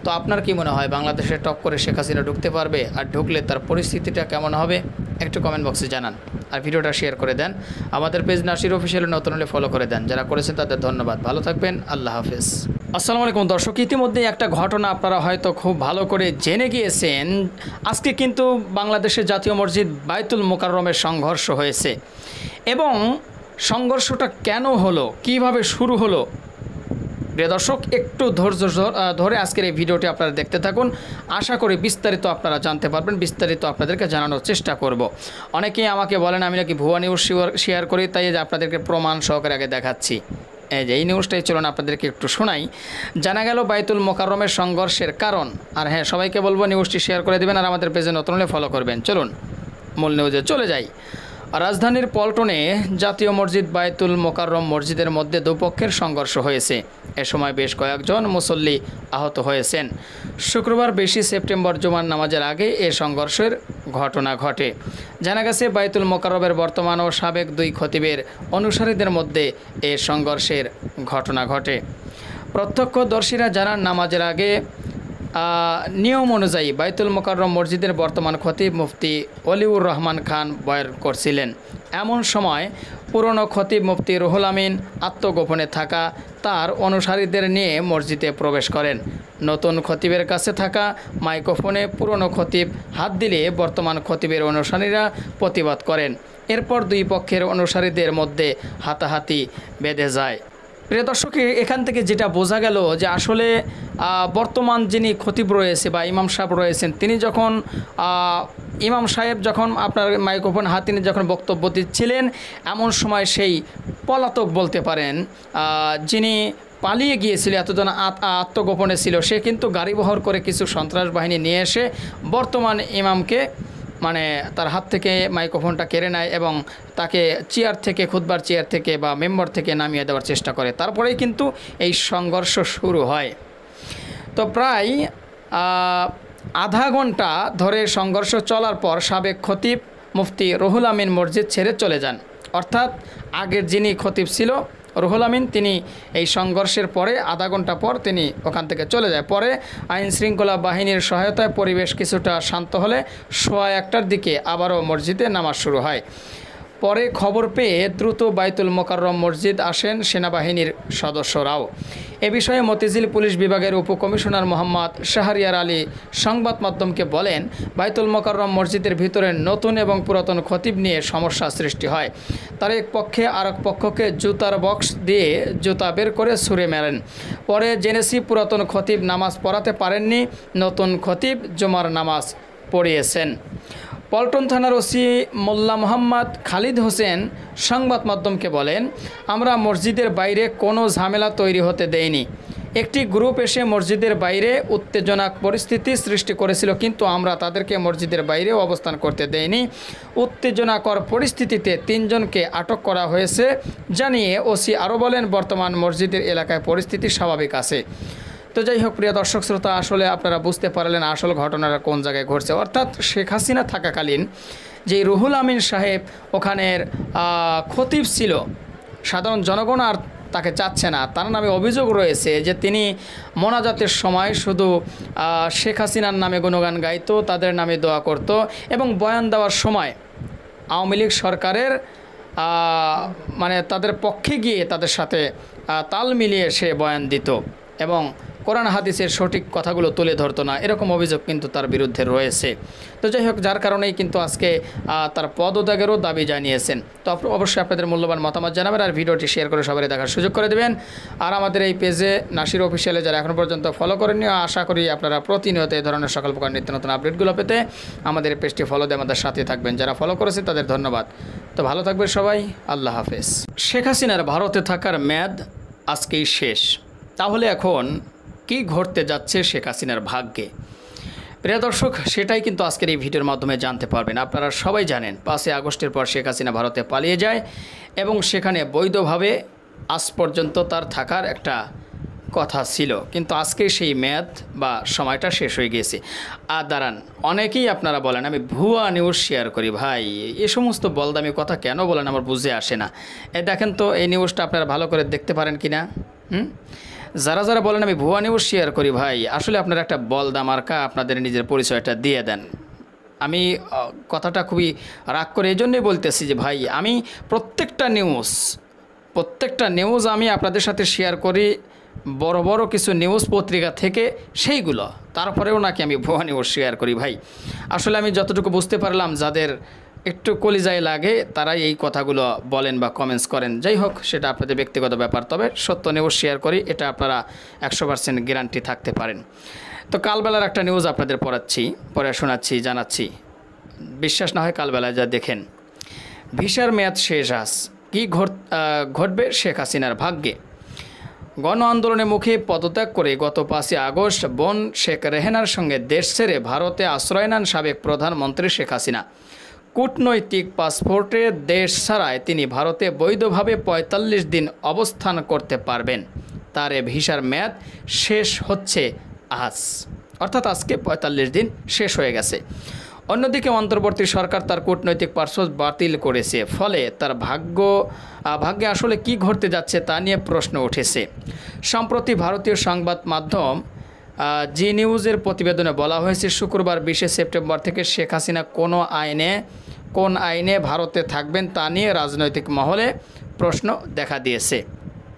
তো আপনার কি মনে হয় বাংলাদেশে টপ করে শেখ হাসিনা ঢুকতে পারবে? আর ঢুকলে তার পরিস্থিতিটা কেমন হবে একটু কমেন্ট বক্সে জানান। আর ভিডিওটা শেয়ার করে দেন। আমাদের পেজ নাসির অফিসিয়াল নতুন হলে ফলো করে দেন। যারা করেছেন তাদের ধন্যবাদ। ভালো থাকবেন। আল্লাহ হাফেজ। আসসালামু আলাইকুম দর্শক, ইতিমধ্যে একটা ঘটনা আপনারা হয়তো খুব ভালো করে জেনে গিয়েছেন। আজকে কিন্তু বাংলাদেশের জাতীয় মসজিদ বাইতুল মোকাররমের সংঘর্ষ হয়েছে এবং সংঘর্ষটা কেন হলো, কিভাবে শুরু হলো, প্রিয় দর্শক একটু ধৈর্য ধরে আজকের এই ভিডিওটি আপনারা দেখতে থাকুন। আশা করি বিস্তারিত আপনারা জানতে পারবেন, বিস্তারিত আপনাদেরকে জানানোর চেষ্টা করব। অনেকেই আমাকে বলেন আমি নাকি ভুয়া নিউজ শেয়ার করি, তাই আপনাদেরকে প্রমাণ সহকারে আগে দেখাচ্ছি। এই যে এই নিউজটাই চলুন আপনাদেরকে একটু শোনাই। জানা গেল বাইতুল মোকাররমের সংঘর্ষের কারণ। আর হ্যাঁ, সবাইকে বলবো নিউজটি শেয়ার করে দেবেন আর আমাদের পেজে নতুন হলে ফলো করবেন। চলুন মূল নিউজে চলে যাই। রাজধানীর পল্টনে জাতীয় মসজিদ বাইতুল মোকাররম মসজিদের মধ্যে দুপক্ষের সংঘর্ষ হয়েছে। এ সময় বেশ কয়েকজন মুসল্লি আহত হয়েছেন। শুক্রবার 20 সেপ্টেম্বর জুমার নামাজের আগে এ সংঘর্ষের ঘটনা ঘটে। জানা গেছে বাইতুল মোকাররমের বর্তমান ও সাবেক দুই খতিবের অনুসারীদের মধ্যে এ সংঘর্ষের ঘটনা ঘটে। প্রত্যক্ষদর্শীরা জানান নামাজের আগে নিয়ম অনুযায়ী বাইতুল মোকাররম মসজিদের বর্তমান খতিব মুফতি অলিউর রহমান খান বয়ান করছিলেন। এমন সময় পুরনো খতিব মুফতি রুহুল আমিন আত্মগোপনে থাকা তার অনুসারীদের নিয়ে মসজিদে প্রবেশ করেন। নতুন খতিবের কাছে থাকা মাইক্রোফোনে পুরনো খতিব হাত দিলে বর্তমান খতিবের অনুসারীরা প্রতিবাদ করেন। এরপর দুই পক্ষের অনুসারীদের মধ্যে হাতাহাতি বেঁধে যায়। প্রিয় দর্শক, এখান থেকে যেটা বোঝা গেল যে আসলে বর্তমান যিনি খতিব রয়েছে বা ইমাম সাহেব রয়েছেন, তিনি যখন ইমাম সাহেব যখন আপনার মাইক্রোফোন হাতে নিয়ে যখন বক্তব্য দিচ্ছিলেন, এমন সময় সেই পলাতক বলতে পারেন যিনি পালিয়ে গিয়েছিল, এতজন আত্মগোপনে ছিল, সে কিন্তু গাড়ি বহর করে কিছু সন্ত্রাস বাহিনী নিয়ে এসে বর্তমান ইমামকে তার হাত থেকে মাইক্রোফোনটা কেড়ে নেয় এবং তাকে খুতবার চেয়ার থেকে বা মেম্বার থেকে নামিয়ে দেওয়ার চেষ্টা করে। তারপরেই কিন্তু এই সংঘর্ষ শুরু হয়। তো প্রায় আধা ঘন্টা ধরে সংঘর্ষ চলার পর সাবেক খতিব মুফতি রুহুল আমিন মসজিদ ছেড়ে চলে যান। অর্থাৎ আগের যিনি খতিব ছিল রুহুল আমিন, তিনি এই সংঘর্ষের পরে আধা ঘন্টা পর তিনি ওখান থেকে চলে যায়। পরে আইন শৃঙ্খলা বাহিনীর সহায়তায় পরিবেশ কিছুটা শান্ত হলে 1:15টার দিকে আবারও মসজিদে নামাজ শুরু হয়। পরে খবর পেয়ে দ্রুত বাইতুল মোকাররম মসজিদ আসেন সেনাবাহিনীর সদস্যরাও। এ বিষয়ে মতিঝিল পুলিশ বিভাগের উপকমিশনার মোহাম্মদ শাহরিয়ার আলী সংবাদ মাধ্যমকে বলেন, বাইতুল মোকাররম মসজিদের ভিতরে নতুন এবং পুরাতন খতিব নিয়ে সমস্যা সৃষ্টি হয়। তার এক পক্ষে আরেক পক্ষকে জুতার বক্স দিয়ে জুতা বের করে ছুঁড়ে মারেন। পরে জেনেছি পুরাতন খতিব নামাজ পড়াতে পারেননি, নতুন খতিব জুমার নামাজ পড়িয়েছেন। পল্টন থানার ওসি মোল্লা মোহাম্মদ খালিদ হোসেন সংবাদ মাধ্যমকে বলেন, আমরা মসজিদের বাইরে কোনো ঝামেলা তৈরি হতে দেইনি। একটি গ্রুপ এসে মসজিদের বাইরে উত্তেজনক পরিস্থিতি সৃষ্টি করেছিল, কিন্তু আমরা তাদেরকে মসজিদের বাইরেও অবস্থান করতে দেইনি। উত্তেজনাকর পরিস্থিতিতে 3 জনকে আটক করা হয়েছে জানিয়ে ওসি আরও বলেন, বর্তমান মসজিদের এলাকায় পরিস্থিতি স্বাভাবিক আছে। তো যাই হোক প্রিয় দর্শক শ্রোতা, আসলে আপনারা বুঝতে পারলেন আসল ঘটনাটা কোন জায়গায় ঘটছে। অর্থাৎ শেখ হাসিনা থাকাকালীন যে রুহুল আমিন সাহেব ওখানের খতিব ছিল, সাধারণ জনগণ আর তাকে চাচ্ছে না। তার নামে অভিযোগ রয়েছে যে তিনি মোনাজাতের সময় শুধু শেখ হাসিনার নামে গুণগান গাইতো, তাদের নামে দোয়া করত, এবং বয়ান দেওয়ার সময় আওয়ামী লীগ সরকারের মানে তাদের পক্ষে গিয়ে তাদের সাথে তাল মিলিয়ে সে বয়ান দিত এবং কোরআন হাদিসের সঠিক কথাগুলো তুলে ধরতো না, এরকম অভিযোগ কিন্তু তার বিরুদ্ধে রয়েছে। তো যাই হোক, যার কারণেই কিন্তু আজকে তার পদত্যাগেরও দাবি জানিয়েছেন। তো অবশ্যই আপনাদের মূল্যবান মতামত জানাবেন আর ভিডিওটি শেয়ার করে সবাই দেখার সুযোগ করে দেবেন। আর আমাদের এই পেজে নাসির অফিসিয়ালে যারা এখন পর্যন্ত ফলো করেননি, আশা করি আপনারা প্রতিনিয়ত এই ধরনের সকল প্রকার নিত্য নতুন আপডেটগুলো পেতে আমাদের পেজটি ফলো দিয়ে আমাদের সাথে থাকবেন। যারা ফলো করেছে তাদের ধন্যবাদ। তো ভালো থাকবেন সবাই, আল্লাহ হাফেজ। শেখ হাসিনার ভারতে থাকার মেয়াদ আজকেই শেষ। তাহলে এখন কি ঘটতে যাচ্ছে শেখ হাসিনার ভাগ্যে? প্রিয় দর্শক, সেটাই কিন্তু আজকের এই ভিডিওর মাধ্যমে জানতে পারবেন। আপনারা সবাই জানেন 5 আগস্টের পর শেখ হাসিনা ভারতে পালিয়ে যায় এবং সেখানে বৈধভাবে আজ পর্যন্ত তার থাকার একটা কথা ছিল, কিন্তু আজকে সেই মেয়াদ বা সময়টা শেষ হয়ে গিয়েছে। আর দাঁড়ান, অনেকেই আপনারা বলেন আমি ভুয়া নিউজ শেয়ার করি। ভাই, এ সমস্ত বলদামি কথা কেন বলেন আমার বুঝে আসে না। দেখেন তো এই নিউজটা আপনারা ভালো করে দেখতে পারেন কি না? যারা যারা বলেন আমি ভুয়া নিউজ শেয়ার করি, ভাই আসলে আপনারা একটা বলদা মার্কা আপনাদের নিজের পরিচয়টা দিয়ে দেন। আমি কথাটা খুবই রাগ করে এই জন্যই বলতেছি যে ভাই, আমি প্রত্যেকটা নিউজ আমি আপনাদের সাথে শেয়ার করি, বড় বড় কিছু নিউজ পত্রিকা থেকে সেইগুলো, তারপরেও নাকি আমি ভুয়া নিউজ শেয়ার করি। ভাই আসলে আমি যতটুকু বুঝতে পারলাম, যাদের একটু কলিজায় লাগে তারাই এই কথাগুলো বলেন বা কমেন্টস করেন। যাই হোক, সেটা আপনাদের ব্যক্তিগত ব্যাপার, তবে সত্য নিউজ শেয়ার করি, এটা আপনারা 100% গ্যারান্টি থাকতে পারেন। তো কালবেলার একটা নিউজ আপনাদের পরে শোনাচ্ছি, জানাচ্ছি। বিশ্বাস না হয় কালবেলায় যা দেখেন। ভিসার মেয়াদ শেষ আজ, কী ঘটবে শেখ হাসিনার ভাগ্যে? গণ আন্দোলনের মুখে পদত্যাগ করে গত 5 আগস্ট বোন শেখ রেহেনার সঙ্গে দেশ ছেড়ে ভারতে আশ্রয় নেন সাবেক প্রধানমন্ত্রী শেখ হাসিনা। কূটনৈতিক পাসপোর্টে দেশ ছাড়ায় তিনি ভারতে বৈধভাবে 45 দিন অবস্থান করতে পারবেন। তার এ ভিসার মেয়াদ শেষ হচ্ছে আজ, অর্থাৎ আজকে 45 দিন শেষ হয়ে গেছে। অন্যদিকে অন্তর্বর্তী সরকার তার কূটনৈতিক পাসপোর্ট বাতিল করেছে, ফলে তার ভাগ্যে আসলে কি ঘটতে যাচ্ছে তা নিয়ে প্রশ্ন উঠেছে। সম্প্রতি ভারতীয় সংবাদ মাধ্যম জি নিউজের প্রতিবেদনে বলা হয়েছে, শুক্রবার 20 সেপ্টেম্বর থেকে শেখ হাসিনা কোন আইনে ভারতে থাকবেন তা নিয়ে রাজনৈতিক মহলে প্রশ্ন দেখা দিয়েছে।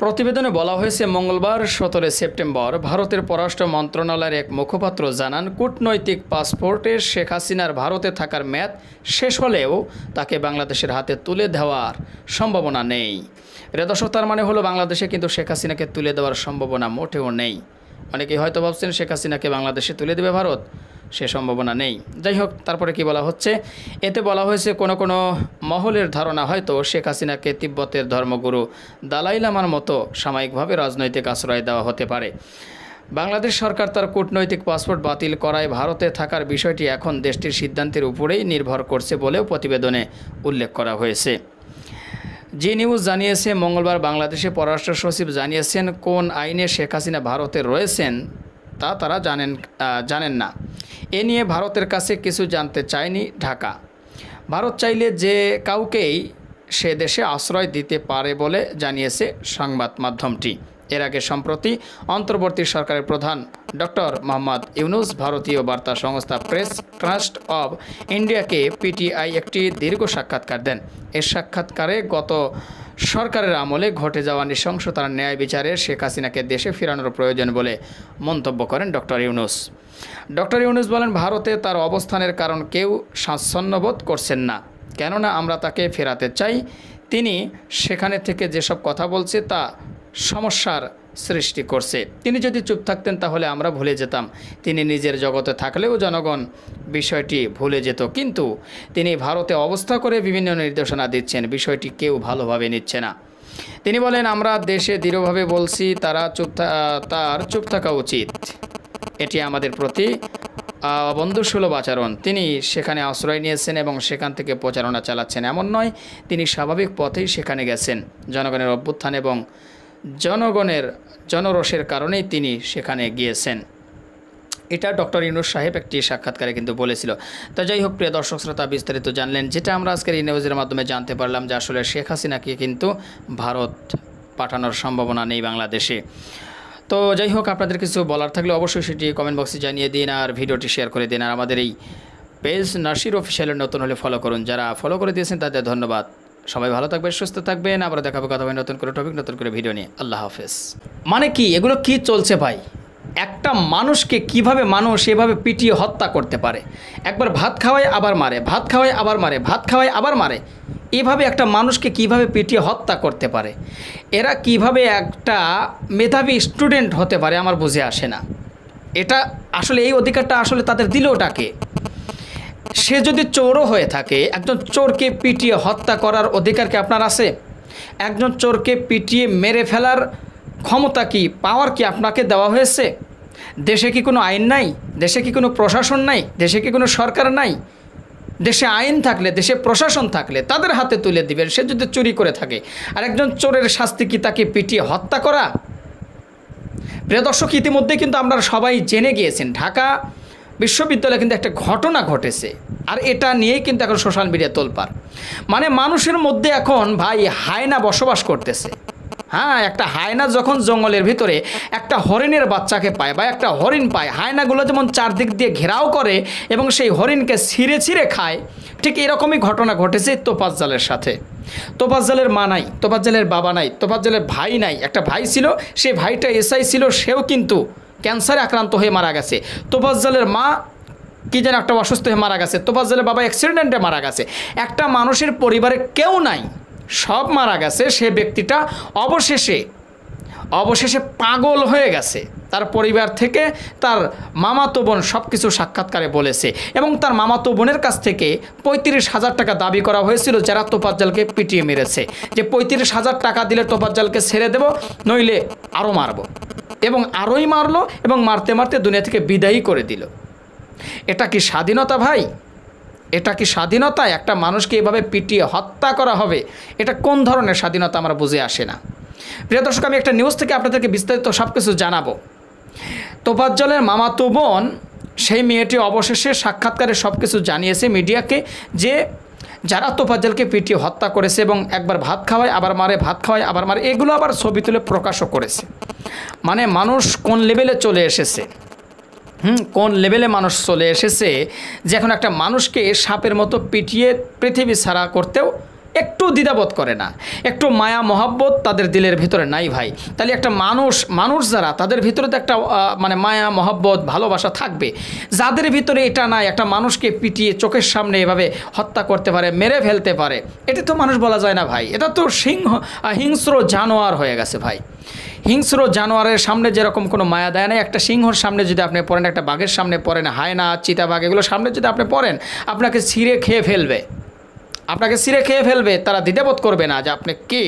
প্রতিবেদনে বলা হয়েছে, মঙ্গলবার 17 সেপ্টেম্বর ভারতের পররাষ্ট্র মন্ত্রণালয়ের এক মুখপাত্র জানান, কূটনৈতিক পাসপোর্টে শেখ হাসিনার ভারতে থাকার মেয়াদ শেষ হলেও তাকে বাংলাদেশের হাতে তুলে দেওয়ার সম্ভাবনা নেই। দর্শক, তার মানে হলো বাংলাদেশে কিন্তু শেখ হাসিনাকে তুলে দেওয়ার সম্ভাবনা মোটেও নেই। অনেকেই হয়তো ভাবছেন শেখ হাসিনাকে বাংলাদেশে তুলে দেবে ভারত, সে সম্ভাবনা নেই। যাই হোক, তারপরে কি বলা হচ্ছে, এতে বলা হয়েছে কোনো মহলের ধারণা হয়তো শেখ হাসিনাকে তিব্বতের ধর্মগুরু দালাই লামার মতো সাময়িকভাবে রাজনৈতিক আশ্রয় দেওয়া হতে পারে। বাংলাদেশ সরকার তার কূটনৈতিক পাসপোর্ট বাতিল করায় ভারতে থাকার বিষয়টি এখন দেশটির সিদ্ধান্তের উপরেই নির্ভর করছে বলেও প্রতিবেদনে উল্লেখ করা হয়েছে। জি নিউজ জানিয়েছে, মঙ্গলবার বাংলাদেশের পররাষ্ট্র সচিব জানিয়েছেন, কোন আইনে শেখ হাসিনা ভারতে রয়েছেন তা তারা জানেন না। এ নিয়ে ভারতের কাছে কিছু জানতে চায়নি ঢাকা। ভারত চাইলে যে কাউকেই সে দেশে আশ্রয় দিতে পারে বলে জানিয়েছে সংবাদ মাধ্যমটি। এর আগে সম্প্রতি অন্তর্বর্তী সরকারের প্রধান ডক্টর মোহাম্মদ ইউনুস ভারতীয় বার্তা সংস্থা প্রেস ট্রাস্ট অব ইন্ডিয়াকে পিটিআই একটি দীর্ঘ সাক্ষাৎকার দেন। এর সাক্ষাৎকারে গত সরকারের আমলে ঘটে যাওয়া নৃশংসতার ন্যায় বিচারে শেখ হাসিনাকে দেশে ফেরানোর প্রয়োজন বলে মন্তব্য করেন ডক্টর ইউনুস। ডক্টর ইউনুস বলেন, ভারতে তার অবস্থানের কারণ কেউ স্বাচ্ছন্দ্যবোধ করছেন না, কেননা আমরা তাকে ফেরাতে চাই। তিনি সেখানে থেকে যেসব কথা বলছে তা সমস্যার সৃষ্টি করছে। তিনি যদি চুপ থাকতেন তাহলে আমরা ভুলে যেতাম। তিনি নিজের জগতে থাকলেও জনগণ বিষয়টি ভুলে যেত, কিন্তু তিনি ভারতে অবস্থা করে বিভিন্ন নির্দেশনা দিচ্ছেন, বিষয়টি কেউ ভালোভাবে নিচ্ছে না। তিনি বলেন, আমরা দেশে দৃঢ়ভাবে বলছি তার চুপ থাকা উচিত। এটি আমাদের প্রতি বন্ধুসুলভ আচরণ। তিনি সেখানে আশ্রয় নিয়েছেন এবং সেখান থেকে প্রচারণা চালাচ্ছেন এমন নয়, তিনি স্বাভাবিক পথেই সেখানে গেছেন। জনগণের অভ্যুত্থান এবং জনগণের জনরোষের কারণেই তিনি সেখানে গিয়েছেন। এটা ডক্টর ইউনুস সাহেব একটি সাক্ষাৎকারে কিন্তু বলেছিল। তো যাই হোক, প্রিয় দর্শক শ্রোতা, বিস্তারিত জানলেন, যেটা আমরা আজকের এই নিউজের মাধ্যমে জানতে পারলাম যে আসলে শেখ হাসিনাকে কিন্তু ভারত পাঠানোর সম্ভাবনা নেই বাংলাদেশে। তো যাই হোক, আপনাদের কিছু বলার থাকলে অবশ্যই সেটি কমেন্ট বক্সে জানিয়ে দিন আর ভিডিওটি শেয়ার করে দিন। আর আমাদের এই পেজ নাসির অফিসিয়ালের নতুন হলে ফলো করুন। যারা ফলো করে দিয়েছেন তাদের ধন্যবাদ। সবাই ভালো থাকবেন, সুস্থ থাকবেন। আবার দেখাবো কথা হবে নতুন করে টপিক, নতুন করে ভিডিও নিয়ে। আল্লাহ হাফেজ। মানে কি এগুলো কি চলছে ভাই? একটা মানুষকে কিভাবে মানুষ এভাবে পিটিয়ে হত্যা করতে পারে? একবার ভাত খাওয়ায় আবার মারে, ভাত খাওয়ায় আবার মারে, ভাত খাওয়ায় আবার মারে। এভাবে একটা মানুষকে কিভাবে পিটিয়ে হত্যা করতে পারে? এরা কিভাবে একটা মেধাবী স্টুডেন্ট হতে পারে আমার বুঝে আসে না। এটা আসলে এই অধিকারটা আসলে তাদের দিলটাকে। সে যদি চোরও হয়ে থাকে, একজন চোরকে পিটিয়ে হত্যা করার অধিকার কি আপনার আছে? একজন চোরকে পিটিয়ে মেরে ফেলার ক্ষমতা কি, পাওয়ার কি আপনাকে দেওয়া হয়েছে? দেশে কি কোনো আইন নাই? দেশে কি কোনো প্রশাসন নাই? দেশে কি কোনো সরকার নাই? দেশে আইন থাকলে, দেশে প্রশাসন থাকলে তাদের হাতে তুলে দিবেন সে যদি চুরি করে থাকে। আর একজন চোরের শাস্তি কি তাকে পিটিয়ে হত্যা করা? প্রিয় দর্শক, ইতিমধ্যে কিন্তু আমরা সবাই জেনে গিয়েছেন ঢাকা বিশ্ববিদ্যালয়ে কিন্তু একটা ঘটনা ঘটেছে, আর এটা নিয়েই কিন্তু এখন সোশ্যাল মিডিয়া তোলপাড়। মানে মানুষের মধ্যে এখন ভাই হায়না বসবাস করতেছে। হ্যাঁ, একটা হায়না যখন জঙ্গলের ভিতরে একটা হরিণের বাচ্চাকে পায় বা একটা হরিণ পায়, হায়নাগুলো যেমন চারদিক দিয়ে ঘেরাও করে এবং সেই হরিণকে ছিঁড়ে ছিঁড়ে খায়, ঠিক এরকমই ঘটনা ঘটেছে তোফাজ্জলের সাথে। তোফাজ্জলের মা নাই, তোফাজ্জলের বাবা নাই, তোফাজ্জলের ভাই নাই। একটা ভাই ছিল, সে ভাইটা এসআই ছিল, সেও কিন্তু ক্যান্সারে আক্রান্ত হয়ে মারা গেছে। তোফাজ্জলের মা কি যেন একটা অসুস্থ হয়ে মারা গেছে। তোফাজ্জলের বাবা অ্যাক্সিডেন্টে মারা গেছে। একটা মানুষের পরিবারে কেউ নাই, সব মারা গেছে। সে ব্যক্তিটা অবশেষে পাগল হয়ে গেছে। তার পরিবার থেকে তার মামাতো বোন সব কিছু সাক্ষাৎকারে বলেছে এবং তার মামাতো বোনের কাছ থেকে 35,000 টাকা দাবি করা হয়েছিল, যারা তোফাজ্জলকে পিটিয়ে মেরেছে, যে 35,000 টাকা দিলে তোফাজ্জলকে ছেড়ে দেব, নইলে আরও মারব। এবং আরোই মারলো এবং মারতে মারতে দুনিয়া থেকে বিদায়ী করে দিল। এটা কি স্বাধীনতা ভাই? এটা কি স্বাধীনতা? একটা মানুষকে এভাবে পিটিয়ে হত্যা করা হবে, এটা কোন ধরনের স্বাধীনতা আমরা বুঝে আসে না। প্রিয় দর্শক, আমি একটা নিউজ থেকে আপনাদেরকে বিস্তারিত সব কিছু জানাবো। তোফাজ্জলের মামাতো বোন, সেই মেয়েটি অবশেষে সাক্ষাৎকারে সব কিছু জানিয়েছে মিডিয়াকে, যে যারা তোফাজ্জলকে পিটিয়ে হত্যা করেছে এবং একবার ভাত খাওয়ায় আবার মারে, ভাত খাওয়ায় আবার মারে, এগুলো আবার ছবি তুলে প্রকাশও করেছে। মানে মানুষ কোন লেভেলে চলে এসেছে, কোন লেভেলে মানুষ চলে এসেছে যে এখন একটা মানুষকে সাপের মতো পিটিয়ে পৃথিবী ছাড়া করতেও একটু দ্বিধাবোধ করে না, একটু মায়া মহাব্বত তাদের দিলের ভিতরে নাই ভাই। তাহলে একটা মানুষ যারা, তাদের ভিতরে তো একটা মানে মায়া মহাব্বত ভালোবাসা থাকবে। যাদের ভিতরে এটা নাই, একটা মানুষকে পিটিয়ে চোখের সামনে এভাবে হত্যা করতে পারে, মেরে ফেলতে পারে, এটা তো মানুষ বলা যায় না ভাই। এটা তো হিংস্র জানোয়ার হয়ে গেছে ভাই। হিংস্র জানোয়ারের সামনে যেরকম কোনো মায়া দেয় না, একটা সিংহর সামনে যদি আপনি পড়েন, একটা বাঘের সামনে পড়েন, হায়না, চিতাবাঘ, এগুলো সামনে যদি আপনি পড়েন, আপনাকে ছিঁড়ে খেয়ে ফেলবে। তারা দ্বিধাবোধ করবে না যে আপনি কে,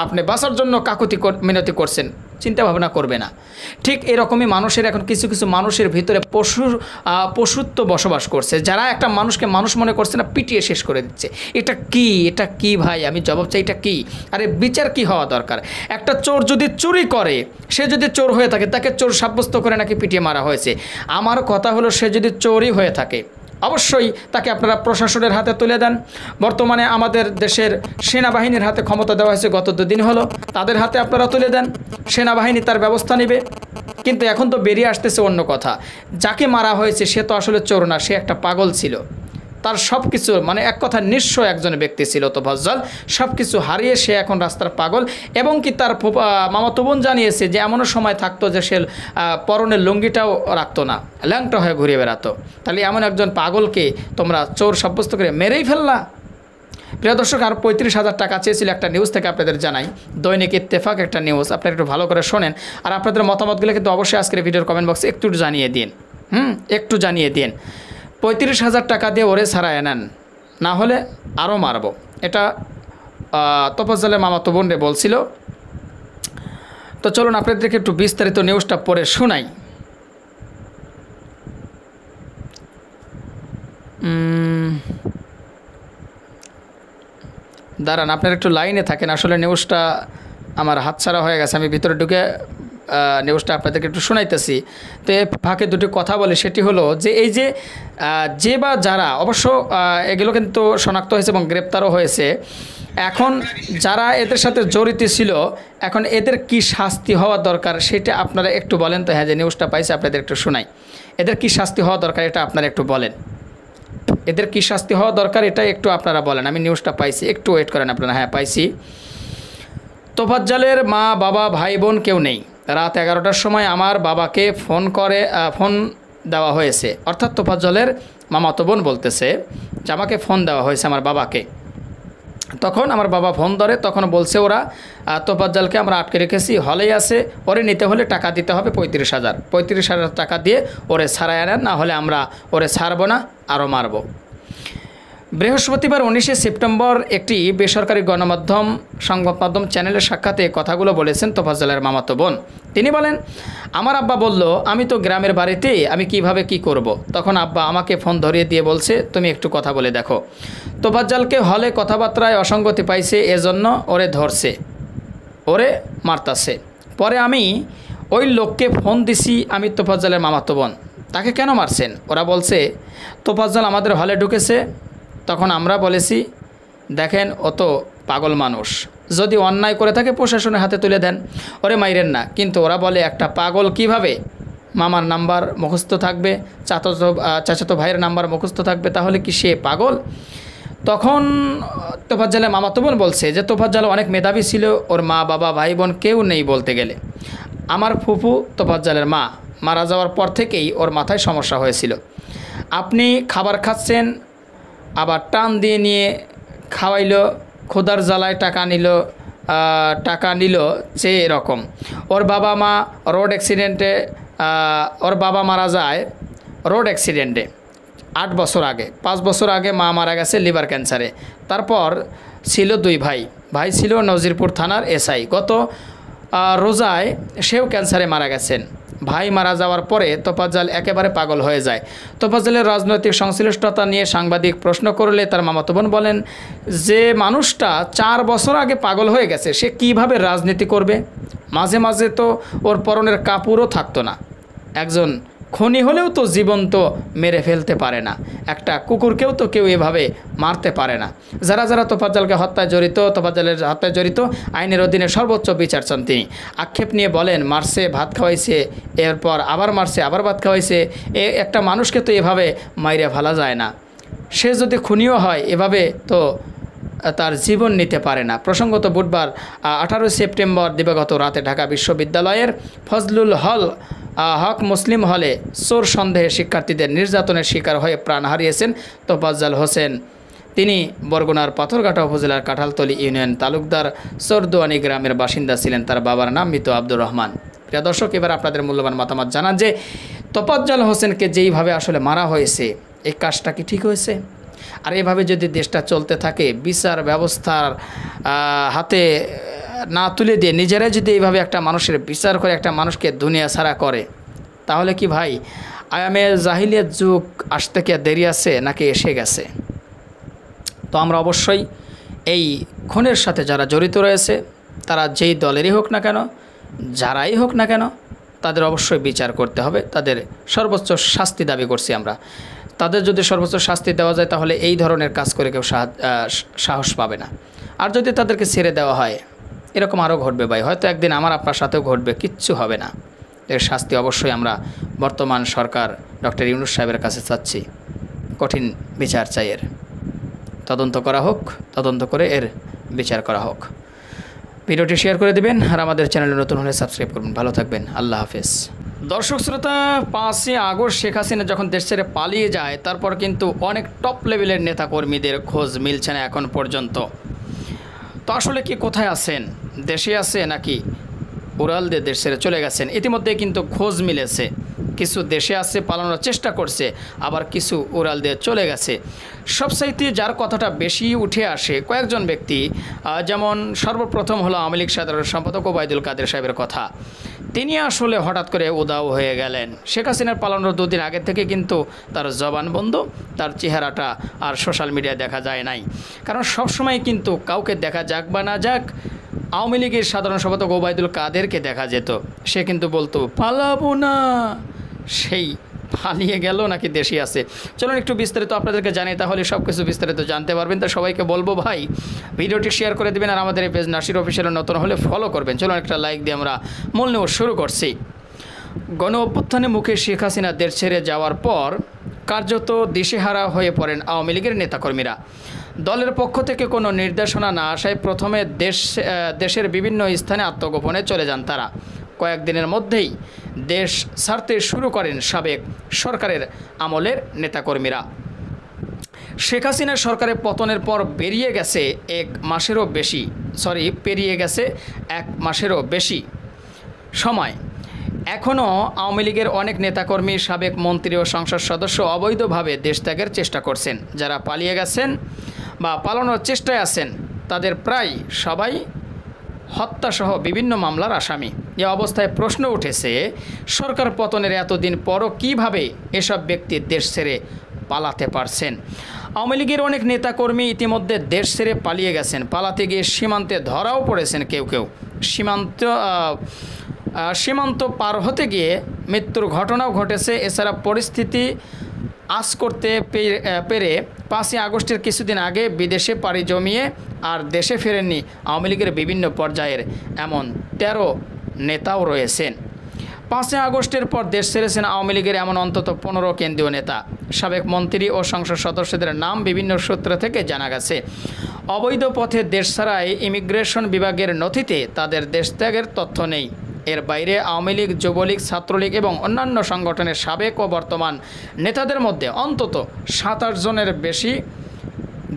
আপনি বাঁচার জন্য কাকুতি মিনতি করছেন, চিন্তা ভাবনা করবে না। ঠিক এরকমই মানুষের এখন কিছু কিছু মানুষের ভিতরে পশুত্ব বসবাস করছে, যারা একটা মানুষকে মানুষ মনে করছে না, পিটিয়ে শেষ করে দিচ্ছে। এটা কি ভাই, আমি জবাব চাই, এটা কি? আরে বিচার কি হওয়া দরকার? একটা চোর যদি চুরি করে, সে যদি চোর হয়ে থাকে, তাকে চোর সাব্যস্ত করে নাকি পিটিয়ে মারা হয়েছে? আমার কথা হলো, সে যদি চোরই হয়ে থাকে অবশ্যই তাকে আপনারা প্রশাসনের হাতে তুলে দেন। বর্তমানে আমাদের দেশের সেনাবাহিনীর হাতে ক্ষমতা দেওয়া হয়েছে, গত 2 দিন হলো, তাদের হাতে আপনারা তুলে দেন, সেনাবাহিনী তার ব্যবস্থা নেবে। কিন্তু এখন তো বেরিয়ে আসতেছে অন্য কথা, যাকে মারা হয়েছে সে তো আসলে চোর না, সে একটা পাগল ছিল। তার সব কিছু, মানে এক কথা নিঃস্ব একজন ব্যক্তি ছিল তোফাজ্জল, সব কিছু হারিয়ে সে এখন রাস্তার পাগল। এবং কি তার মামাতো বোন জানিয়েছে যে এমনও সময় থাকতো যে সে পরনের লুঙ্গিটাও রাখতো না, ল্যাংটা হয়ে ঘুরে বেড়াতো। তাহলে এমন একজন পাগলকে তোমরা চোর সাব্যস্ত করে মেরেই ফেললা। প্রিয় দর্শক, আর 35,000 টাকা চেয়েছিল, একটা নিউজ থেকে আপনাদের জানাই, দৈনিক ইত্তেফাক একটা নিউজ, আপনারা একটু ভালো করে শোনেন। আর আপনাদের মতামতগুলো কিন্তু অবশ্যই আজকের ভিডিওর কমেন্ট বক্সে একটু জানিয়ে দিন, একটু জানিয়ে দিন। 35,000 টাকা দিয়ে ওরে ছাড়ায় নেন, না হলে আরও মারব। এটা তোফাজ্জলের মামাতো বোন রে বলছিল। তো চলুন আপনাদেরকে একটু বিস্তারিত নিউজটা পড়ে শোনাই। দাঁড়ান, আপনারা একটু লাইনে থাকেন, আসলে নিউজটা আমার হাতছাড়া হয়ে গেছে, আমি ভিতরে ঢুকে নিউজটা আপনাদেরকে একটু শোনাইতেছি। তো এ ফাঁকে দুটি কথা বলে, সেটি হলো যে এই যে বা যারা, অবশ্য এগুলো কিন্তু শনাক্ত হয়েছে এবং গ্রেপ্তারও হয়েছে। এখন যারা এদের সাথে জড়িত ছিল, এখন এদের কি শাস্তি হওয়া দরকার সেটা আপনারা একটু বলেন তো। হ্যাঁ, যে নিউজটা পাইছে আপনাদের একটু শোনাই। এদের কি শাস্তি হওয়া দরকার এটা আপনারা একটু বলেন। এদের কি শাস্তি হওয়া দরকার এটা একটু আপনারা বলেন। আমি নিউজটা পাইছি, একটু ওয়েট করেন আপনারা। হ্যাঁ, পাইছি। তোফাজ্জলের মা, বাবা, ভাই, বোন কেউ নেই। রাত 11টার সময় আমার বাবাকে ফোন দেওয়া হয়েছে, অর্থাৎ তোফাজ্জলের মামাতো বোন বলতেছে যে আমাকে ফোন দেওয়া হয়েছে আমার বাবাকে। তখন আমার বাবা ফোন ধরে, তখন বলছে ওরা তোফাজ্জলকে আমরা আটকে রেখেছি, হলেই আছে, ওরে নিতে হলে টাকা দিতে হবে 35,000 টাকা দিয়ে ওরে ছাড়ায় আনেন, না হলে আমরা ওরে ছাড়বো না, আরও মারব। বৃহস্পতিবার 19শে সেপ্টেম্বর একটি বেসরকারি গণমাধ্যম সংবাদ মাধ্যম চ্যানেলের সাক্ষাতে কথাগুলো বলেছেন তোফাজ্জলের মামাতো বোন। তিনি বলেন, আমার আব্বা বলল আমি তো গ্রামের বাড়িতে, আমি কিভাবে কি করব। তখন আব্বা আমাকে ফোন ধরিয়ে দিয়ে বলছে তুমি একটু কথা বলে দেখো। তোফাজ্জলকে হলে কথাবার্তায় অসঙ্গতি পাইছে, এজন্য ওরে ধরছে, ওরে মারতাছে। পরে আমি ওই লোককে ফোন দিছি, আমি তোফাজ্জলের মামাতো বোন, তাকে কেন মারছেন? ওরা বলছে তোফাজ্জল আমাদের হলে ঢুকেছে। তখন আমরা বলেছি দেখেন ও তো পাগল মানুষ, যদি অন্যায় করে থাকে প্রশাসনের হাতে তুলে দেন, ওরে মাইরেন না। কিন্তু ওরা বলে একটা পাগল কিভাবে মামার নাম্বার মুখস্থ থাকবে, চাচাতো ভাইয়ের নাম্বার মুখস্থ থাকবে, তাহলে কি সে পাগল? তখন তোফাজ্জলের মামাতো বোন বলছে যে তোফাজ্জল অনেক মেধাবী ছিল, ওর মা, বাবা, ভাই, বোন কেউ নেই বলতে গেলে। আমার ফুফু তোফাজ্জলের মা মারা যাওয়ার পর থেকেই ওর মাথায় সমস্যা হয়েছিল। আপনি খাবার খাচ্ছেন, আবার টান দিয়ে নিয়ে খাওয়াইলো, ক্ষুধার জ্বালায় টাকা নিল সে এরকম। ওর বাবা মা রোড অ্যাক্সিডেন্টে, ওর বাবা মারা যায় রোড অ্যাক্সিডেন্টে 8 বছর আগে। 5 বছর আগে মা মারা গেছে লিভার ক্যান্সারে। তারপর ছিল 2 ভাই ছিল নজিরপুর থানার এসআই। গত রোজায় সেও ক্যান্সারে মারা গেছেন। ভাই মারা যাওয়ার পরে তোফাজ্জল একেবারে পাগল হয়ে যায়। তোফাজ্জলের রাজনৈতিক সংশ্লিষ্টতা নিয়ে সাংবাদিক প্রশ্ন করলে তার মামাতো বোন বলেন যে মানুষটা 4 বছর আগে পাগল হয়ে গেছে, সে কিভাবে রাজনীতি করবে? মাঝে মাঝে তো ওর পরনের কাপড়ও থাকতো না। একজন খনি হলেও তো জীবন্ত মেরে ফেলতে পারে না, একটা কুকুরকেও তো কেউ এভাবে মারতে পারে না। যারা তোফাজ্জলকে তোফাজ্জলের হত্যায় জড়িত আইনের অধীনে সর্বোচ্চ বিচার চান তিনি। আক্ষেপ নিয়ে বলেন মারছে, ভাত খাওয়াইছে, এরপর আবার মারছে, আবার ভাত খাওয়াইছে। একটা মানুষকে তো এভাবে মাইরে ফেলা যায় না। সে যদি খুনিও হয় এভাবে তো তার জীবন নিতে পারে না। প্রসঙ্গত বুধবার 18 সেপ্টেম্বর দিবাগত রাতে ঢাকা বিশ্ববিদ্যালয়ের ফজলুল হক মুসলিম হলে চোর সন্দেহে শিক্ষার্থীদের নির্যাতনের শিকার হয়ে প্রাণ হারিয়েছেন তোফাজ্জল হোসেন। তিনি বরগুনার পাথরঘাটা উপজেলার কাঁঠালতলী ইউনিয়ন তালুকদার চরদুয়ানি গ্রামের বাসিন্দা ছিলেন। তার বাবার নাম মৃত আব্দুর রহমান। প্রিয় দর্শক, এবার আপনাদের মূল্যবান মতামত জানান যে তোফাজ্জল হোসেনকে যেইভাবে আসলে মারা হয়েছে, এই কাজটা কি ঠিক হয়েছে? আর এভাবে যদি দেশটা চলতে থাকে, বিচার ব্যবস্থার হাতে না তুলে দিয়ে নিজেরাই যদি এইভাবে একটা মানুষের বিচার করে একটা মানুষকে দুনিয়া ছাড়া করে, তাহলে কি ভাই আয়ামে জাহিলিয়াত যুগ আসতে কি আর দেরি আছে নাকি এসে গেছে? তো আমরা অবশ্যই এই খুনের সাথে যারা জড়িত রয়েছে, তারা যেই দলেরই হোক না কেন, যারাই হোক না কেন, তাদের অবশ্যই বিচার করতে হবে। তাদের সর্বোচ্চ শাস্তি দাবি করছি আমরা। তাদের যদি সর্বোচ্চ শাস্তি দেওয়া যায়, তাহলে এই ধরনের কাজ করে কেউ সাহস পাবে না। আর যদি তাদেরকে ছেড়ে দেওয়া হয়, এরকম আরও ঘটবে ভাই, হয়তো একদিন আমার আপনার সাথেও ঘটবে, কিচ্ছু হবে না। এর শাস্তি অবশ্যই আমরা বর্তমান সরকার ডক্টর ইউনূস সাহেবের কাছে চাচ্ছি, কঠিন বিচার চাই। এর তদন্ত করা হোক, তদন্ত করে এর বিচার করা হোক। ভিডিওটি শেয়ার করে দিবেন, আর আমাদের চ্যানেলে নতুন হলে সাবস্ক্রাইব করবেন। ভালো থাকবেন, আল্লাহ হাফেজ। দর্শক শ্রোতা, 5ই আগস্ট শেখ হাসিনা যখন দেশ ছেড়ে পালিয়ে যায়, তারপর কিন্তু অনেক টপ লেভেলের নেতাকর্মীদের খোঁজ মিলছে না এখন পর্যন্ত। তো আসলে কি কোথায় আছেন? দেশে আছে নাকি উড়াল দিয়ে দেশ ছেড়ে চলে গেছেন? ইতিমধ্যে কিন্তু খোঁজ মিলেছে, কিছু দেশে আছে, পালানোর চেষ্টা করছে, আবার কিছু উড়াল দিয়ে চলে গেছে। সবচাইতে যার কথাটা বেশি উঠে আসে কয়েকজন ব্যক্তি, যেমন সর্বপ্রথম হলো আওয়ামী লীগ সাধারণ সম্পাদক ওবায়দুল কাদের সাহেবের কথা। তিনি আসলে হঠাৎ করে উধাও হয়ে গেলেন। শেখ হাসিনার পালানোর 2 দিন আগে থেকে কিন্তু তার জবান বন্ধ, তার চেহারাটা আর সোশ্যাল মিডিয়ায় দেখা যায় নাই। কারণ সবসময় কিন্তু কাউকে দেখা যাক বা না যাক, আওয়ামী লীগের সাধারণ সম্পাদক ওবায়দুল কাদেরকে দেখা যেত, সে কিন্তু বলতো পালাবো না। সেই পালিয়ে গেল নাকি দেশে আছে? চলুন একটু বিস্তারিত আপনাদেরকে জানি, তাহলে সব কিছু বিস্তারিত জানতে পারবেন। তো সবাইকে বলবো ভাই, ভিডিওটি শেয়ার করে দেবেন, আর আমাদের এই পেজ নাসির অফিসিয়াল নতুন হলে ফলো করবেন। চলুন একটা লাইক দিয়ে আমরা মূল নিউজ শুরু করছি। গণ অভ্যুত্থানের মুখে শেখ হাসিনা দেশ ছেড়ে যাওয়ার পর কার্যত দিশেহারা হয়ে পড়েন আওয়ামী লীগের নেতাকর্মীরা। দলের পক্ষ থেকে কোনো নির্দেশনা না আসায় প্রথমে দেশের বিভিন্ন স্থানে আত্মগোপনে চলে যান তারা। কয়েকদিনের মধ্যেই দেশ ছাড়তে শুরু করেন সাবেক সরকারের আমলের নেতাকর্মীরা। শেখ হাসিনার সরকারের পতনের পর পেরিয়ে গেছে 1 মাসেরও বেশি সময়। এখনও আওয়ামী লীগের অনেক নেতাকর্মী, সাবেক মন্ত্রী ও সংসদ সদস্য অবৈধভাবে দেশ ত্যাগের চেষ্টা করছেন। যারা পালিয়ে গেছেন বা পালানোর চেষ্টায় আছেন, তাদের প্রায় সবাই হত্যাসহ বিভিন্ন মামলার আসামি। এ অবস্থায় প্রশ্ন উঠেছে, সরকার পতনের এতদিন পরও কীভাবে এসব ব্যক্তি দেশ ছেড়ে পালাতে পারছেন? আওয়ামী লীগের অনেক নেতাকর্মী ইতিমধ্যে দেশ ছেড়ে পালিয়ে গেছেন। পালাতে গিয়ে সীমান্তে ধরাও পড়েছেন কেউ কেউ। সীমান্ত পার হতে গিয়ে মৃত্যুর ঘটনাও ঘটেছে। এছাড়া পরিস্থিতি আঁচ করতে পেরে 5ই আগস্টের কিছুদিন আগে বিদেশে পাড়ি জমিয়ে আর দেশে ফেরেননি আওয়ামী লীগের বিভিন্ন পর্যায়ের এমন 13 নেতাও রয়েছেন। 5ই আগস্টের পর দেশ ছেড়েছেন আওয়ামী লীগের এমন অন্তত 15 কেন্দ্রীয় নেতা। সাবেক মন্ত্রী ও সংসদ সদস্যদের নাম বিভিন্ন সূত্র থেকে জানা গেছে। অবৈধ পথে দেশ ছাড়ায় ইমিগ্রেশন বিভাগের নথিতে তাদের দেশ ত্যাগের তথ্য নেই। এর বাইরে আওয়ামী লীগ, যুবলীগ, ছাত্রলীগ এবং অন্যান্য সংগঠনের সাবেক ও বর্তমান নেতাদের মধ্যে অন্তত 27 জনের বেশি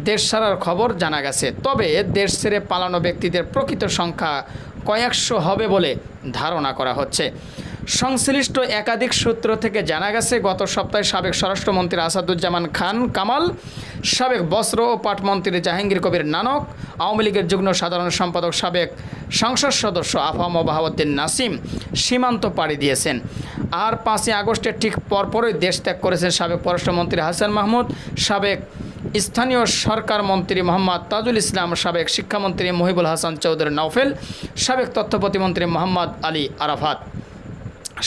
দেশ ছাড়ার খবর জানা গেছে। তবে দেশ ছেড়ে পালানো ব্যক্তিদের প্রকৃত সংখ্যা কয়েকশো হবে বলে ধারণা করা হচ্ছে। সংশ্লিষ্ট একাধিক সূত্র থেকে জানা গেছে, গত সপ্তাহে সাবেক স্বরাষ্ট্রমন্ত্রী আসাদুজ্জামান খান কামাল, সাবেক বস্ত্র ও পাটমন্ত্রী জাহাঙ্গীর কবির নানক, আওয়ামী লীগের যুগ্ম সাধারণ সম্পাদক সাবেক সংসদ সদস্য আফাম বাহাউদ্দিন নাসিম সীমান্ত পাড়ি দিয়েছেন। আর 5ই আগস্টের ঠিক পরপরই দেশ ত্যাগ করেছেন সাবেক পররাষ্ট্রমন্ত্রী হাসান মাহমুদ, সাবেক স্থানীয় সরকার মন্ত্রী মোহাম্মদ তাজুল ইসলাম, সাবেক শিক্ষামন্ত্রী মহিবুল হাসান চৌধুরী নওফেল, সাবেক তথ্য প্রতিমন্ত্রী মোহাম্মদ আলী আরাফাত,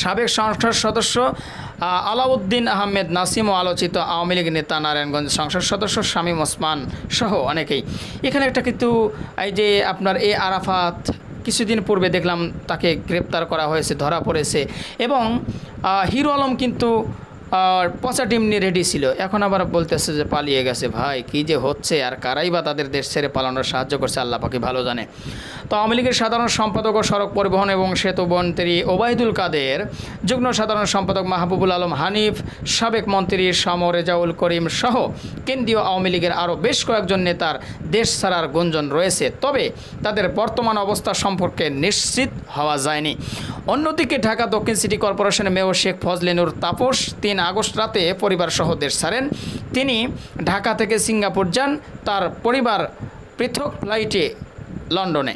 সাবেক সংসদ সদস্য আলাউদ্দিন আহমেদ নাসিম ও আলোচিত আওয়ামী লীগ নেতা নারায়ণগঞ্জ সংসদ সদস্য শামীম ওসমান সহ অনেকেই। এখানে একটা কিন্তু এই যে আপনার আরাফাত কিছুদিন পূর্বে দেখলাম তাকে গ্রেপ্তার করা হয়েছে, ধরা পড়েছে, এবং হিরো আলম কিন্তু পচা ডিম নিয়ে রেডি ছিল, এখন আবার বলতেছে যে পালিয়ে গেছে। ভাই কী যে হচ্ছে, আর কারাই বা তাদের দেশ ছেড়ে পালানোর সাহায্য করছে, আল্লাহ পাকি ভালো জানে। তো আওয়ামী লীগের সাধারণ সম্পাদক ও সড়ক পরিবহন এবং সেতু মন্ত্রী ওবায়দুল কাদের, যুগ্ম সাধারণ সম্পাদক মাহবুবুল আলম হানিফ, সাবেক মন্ত্রী শামো রেজাউল করিম সহ কেন্দ্রীয় আওয়ামী লীগের আরও বেশ কয়েকজন নেতার দেশ ছাড়ার গুঞ্জন রয়েছে, তবে তাদের বর্তমান অবস্থা সম্পর্কে নিশ্চিত হওয়া যায়নি। অন্যদিকে ঢাকা দক্ষিণ সিটি কর্পোরেশনের মেয়র শেখ ফজলিনুর তাপস 3 আগস্ট রাতে পরিবার সহ দেশ ছাড়েন। তিনি ঢাকা থেকে সিঙ্গাপুর যান, তার পরিবার পৃথক ফ্লাইটে লন্ডনে।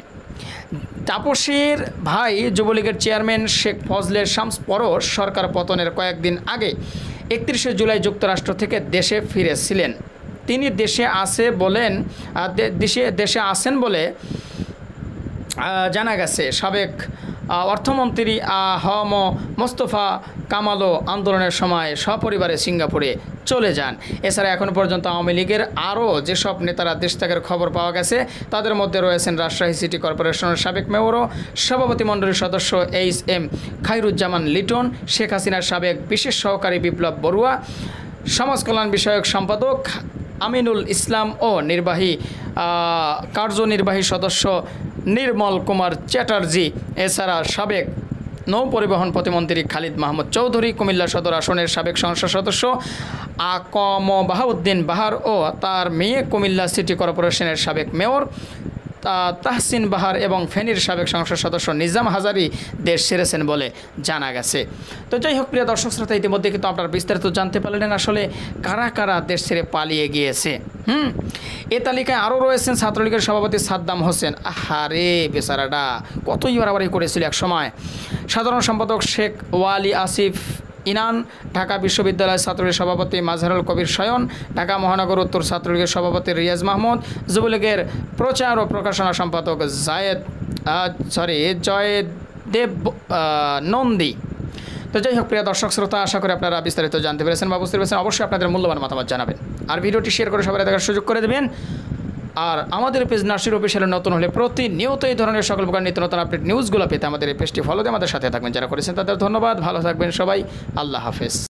তাপসীর ভাই যুবলীগের চেয়ারম্যান শেখ ফজলে শামস পরশ সরকার পতনের কয়েকদিন আগে 31শে জুলাই যুক্তরাষ্ট্র থেকে দেশে ফিরেছিলেন। তিনি দেশে আছেন বলে জানা গেছে। সাবেক অর্থমন্ত্রী হ.ম. মোস্তফা কামালও আন্দোলনের সময় সপরিবারে সিঙ্গাপুরে চলে যান। এছাড়া এখনও পর্যন্ত আওয়ামী লীগের আরও যেসব নেতারা দেশ ত্যাগের খবর পাওয়া গেছে তাদের মধ্যে রয়েছেন রাজশাহী সিটি কর্পোরেশনের সাবেক মেয়র ও সভাপতিমণ্ডলীর সদস্য এইচ.এম. খায়রুজ্জামান লিটন, শেখ হাসিনার সাবেক বিশেষ সহকারী বিপ্লব বড়ুয়া, সমাজ কল্যাণ বিষয়ক সম্পাদক আমিনুল ইসলাম ও কার্যনির্বাহী সদস্য নির্মল কুমার চ্যাটার্জি। এছাড়া সাবেক নৌ পরিবহন প্রতিমন্ত্রী খালিদ মাহমুদ চৌধুরী, কুমিল্লা সদর আসনের সাবেক সংসদ সদস্য আকম বাহাউদ্দিন বাহার ও তার মেয়ে কুমিল্লা সিটি কর্পোরেশনের সাবেক মেয়র তাহসিন বাহার এবং ফেনীর সাবেক সংসদ সদস্য নিজাম হাজারি দেশ ছেড়েছেন বলে জানা গেছে। তো যাই হোক প্রিয় দর্শক শ্রোতা, ইতিমধ্যে কিন্তু আপনারা বিস্তারিত জানতে পারলেন আসলে কারা কারা দেশ ছেড়ে পালিয়ে গিয়েছে। এ তালিকায় আরও রয়েছেন ছাত্রলীগের সভাপতি সাদ্দাম হোসেন। আহারে বেচারাটা কতই বাড়াবাড়ি করেছিল এক সময়। সাধারণ সম্পাদক শেখ ওয়ালি আসিফ ইনান, ঢাকা বিশ্ববিদ্যালয় ছাত্রলীগের সভাপতি মাজহারুল কবির শয়ন, ঢাকা মহানগর উত্তর ছাত্রলীগের সভাপতি রিয়াজ মাহমুদ, যুবলীগের প্রচার ও প্রকাশনা সম্পাদক জয়দেব নন্দী। তো যাই হোক প্রিয় দর্শক শ্রোতা, আশা করি আপনারা বিস্তারিত জানতে পেরেছেন বা বুঝতে পেরেছেন। অবশ্যই আপনাদের মূল্যবান মতামত জানাবেন আর ভিডিওটি শেয়ার করে সবাই দেখার সুযোগ করে দেবেন। আর আমাদের পেজ নার্সির অফিসিয়ালে নতুন হলে প্রতিনিয়ত এই ধরনের সকল প্রকার নিত্য নতুন আপডেট নিউজগুলো পেতে আমাদের এই পেজটি ফলো দিয়ে আমাদের সাথে থাকবেন। যারা করেছেন তাদের ধন্যবাদ। ভালো থাকবেন সবাই। আল্লাহ হাফেজ।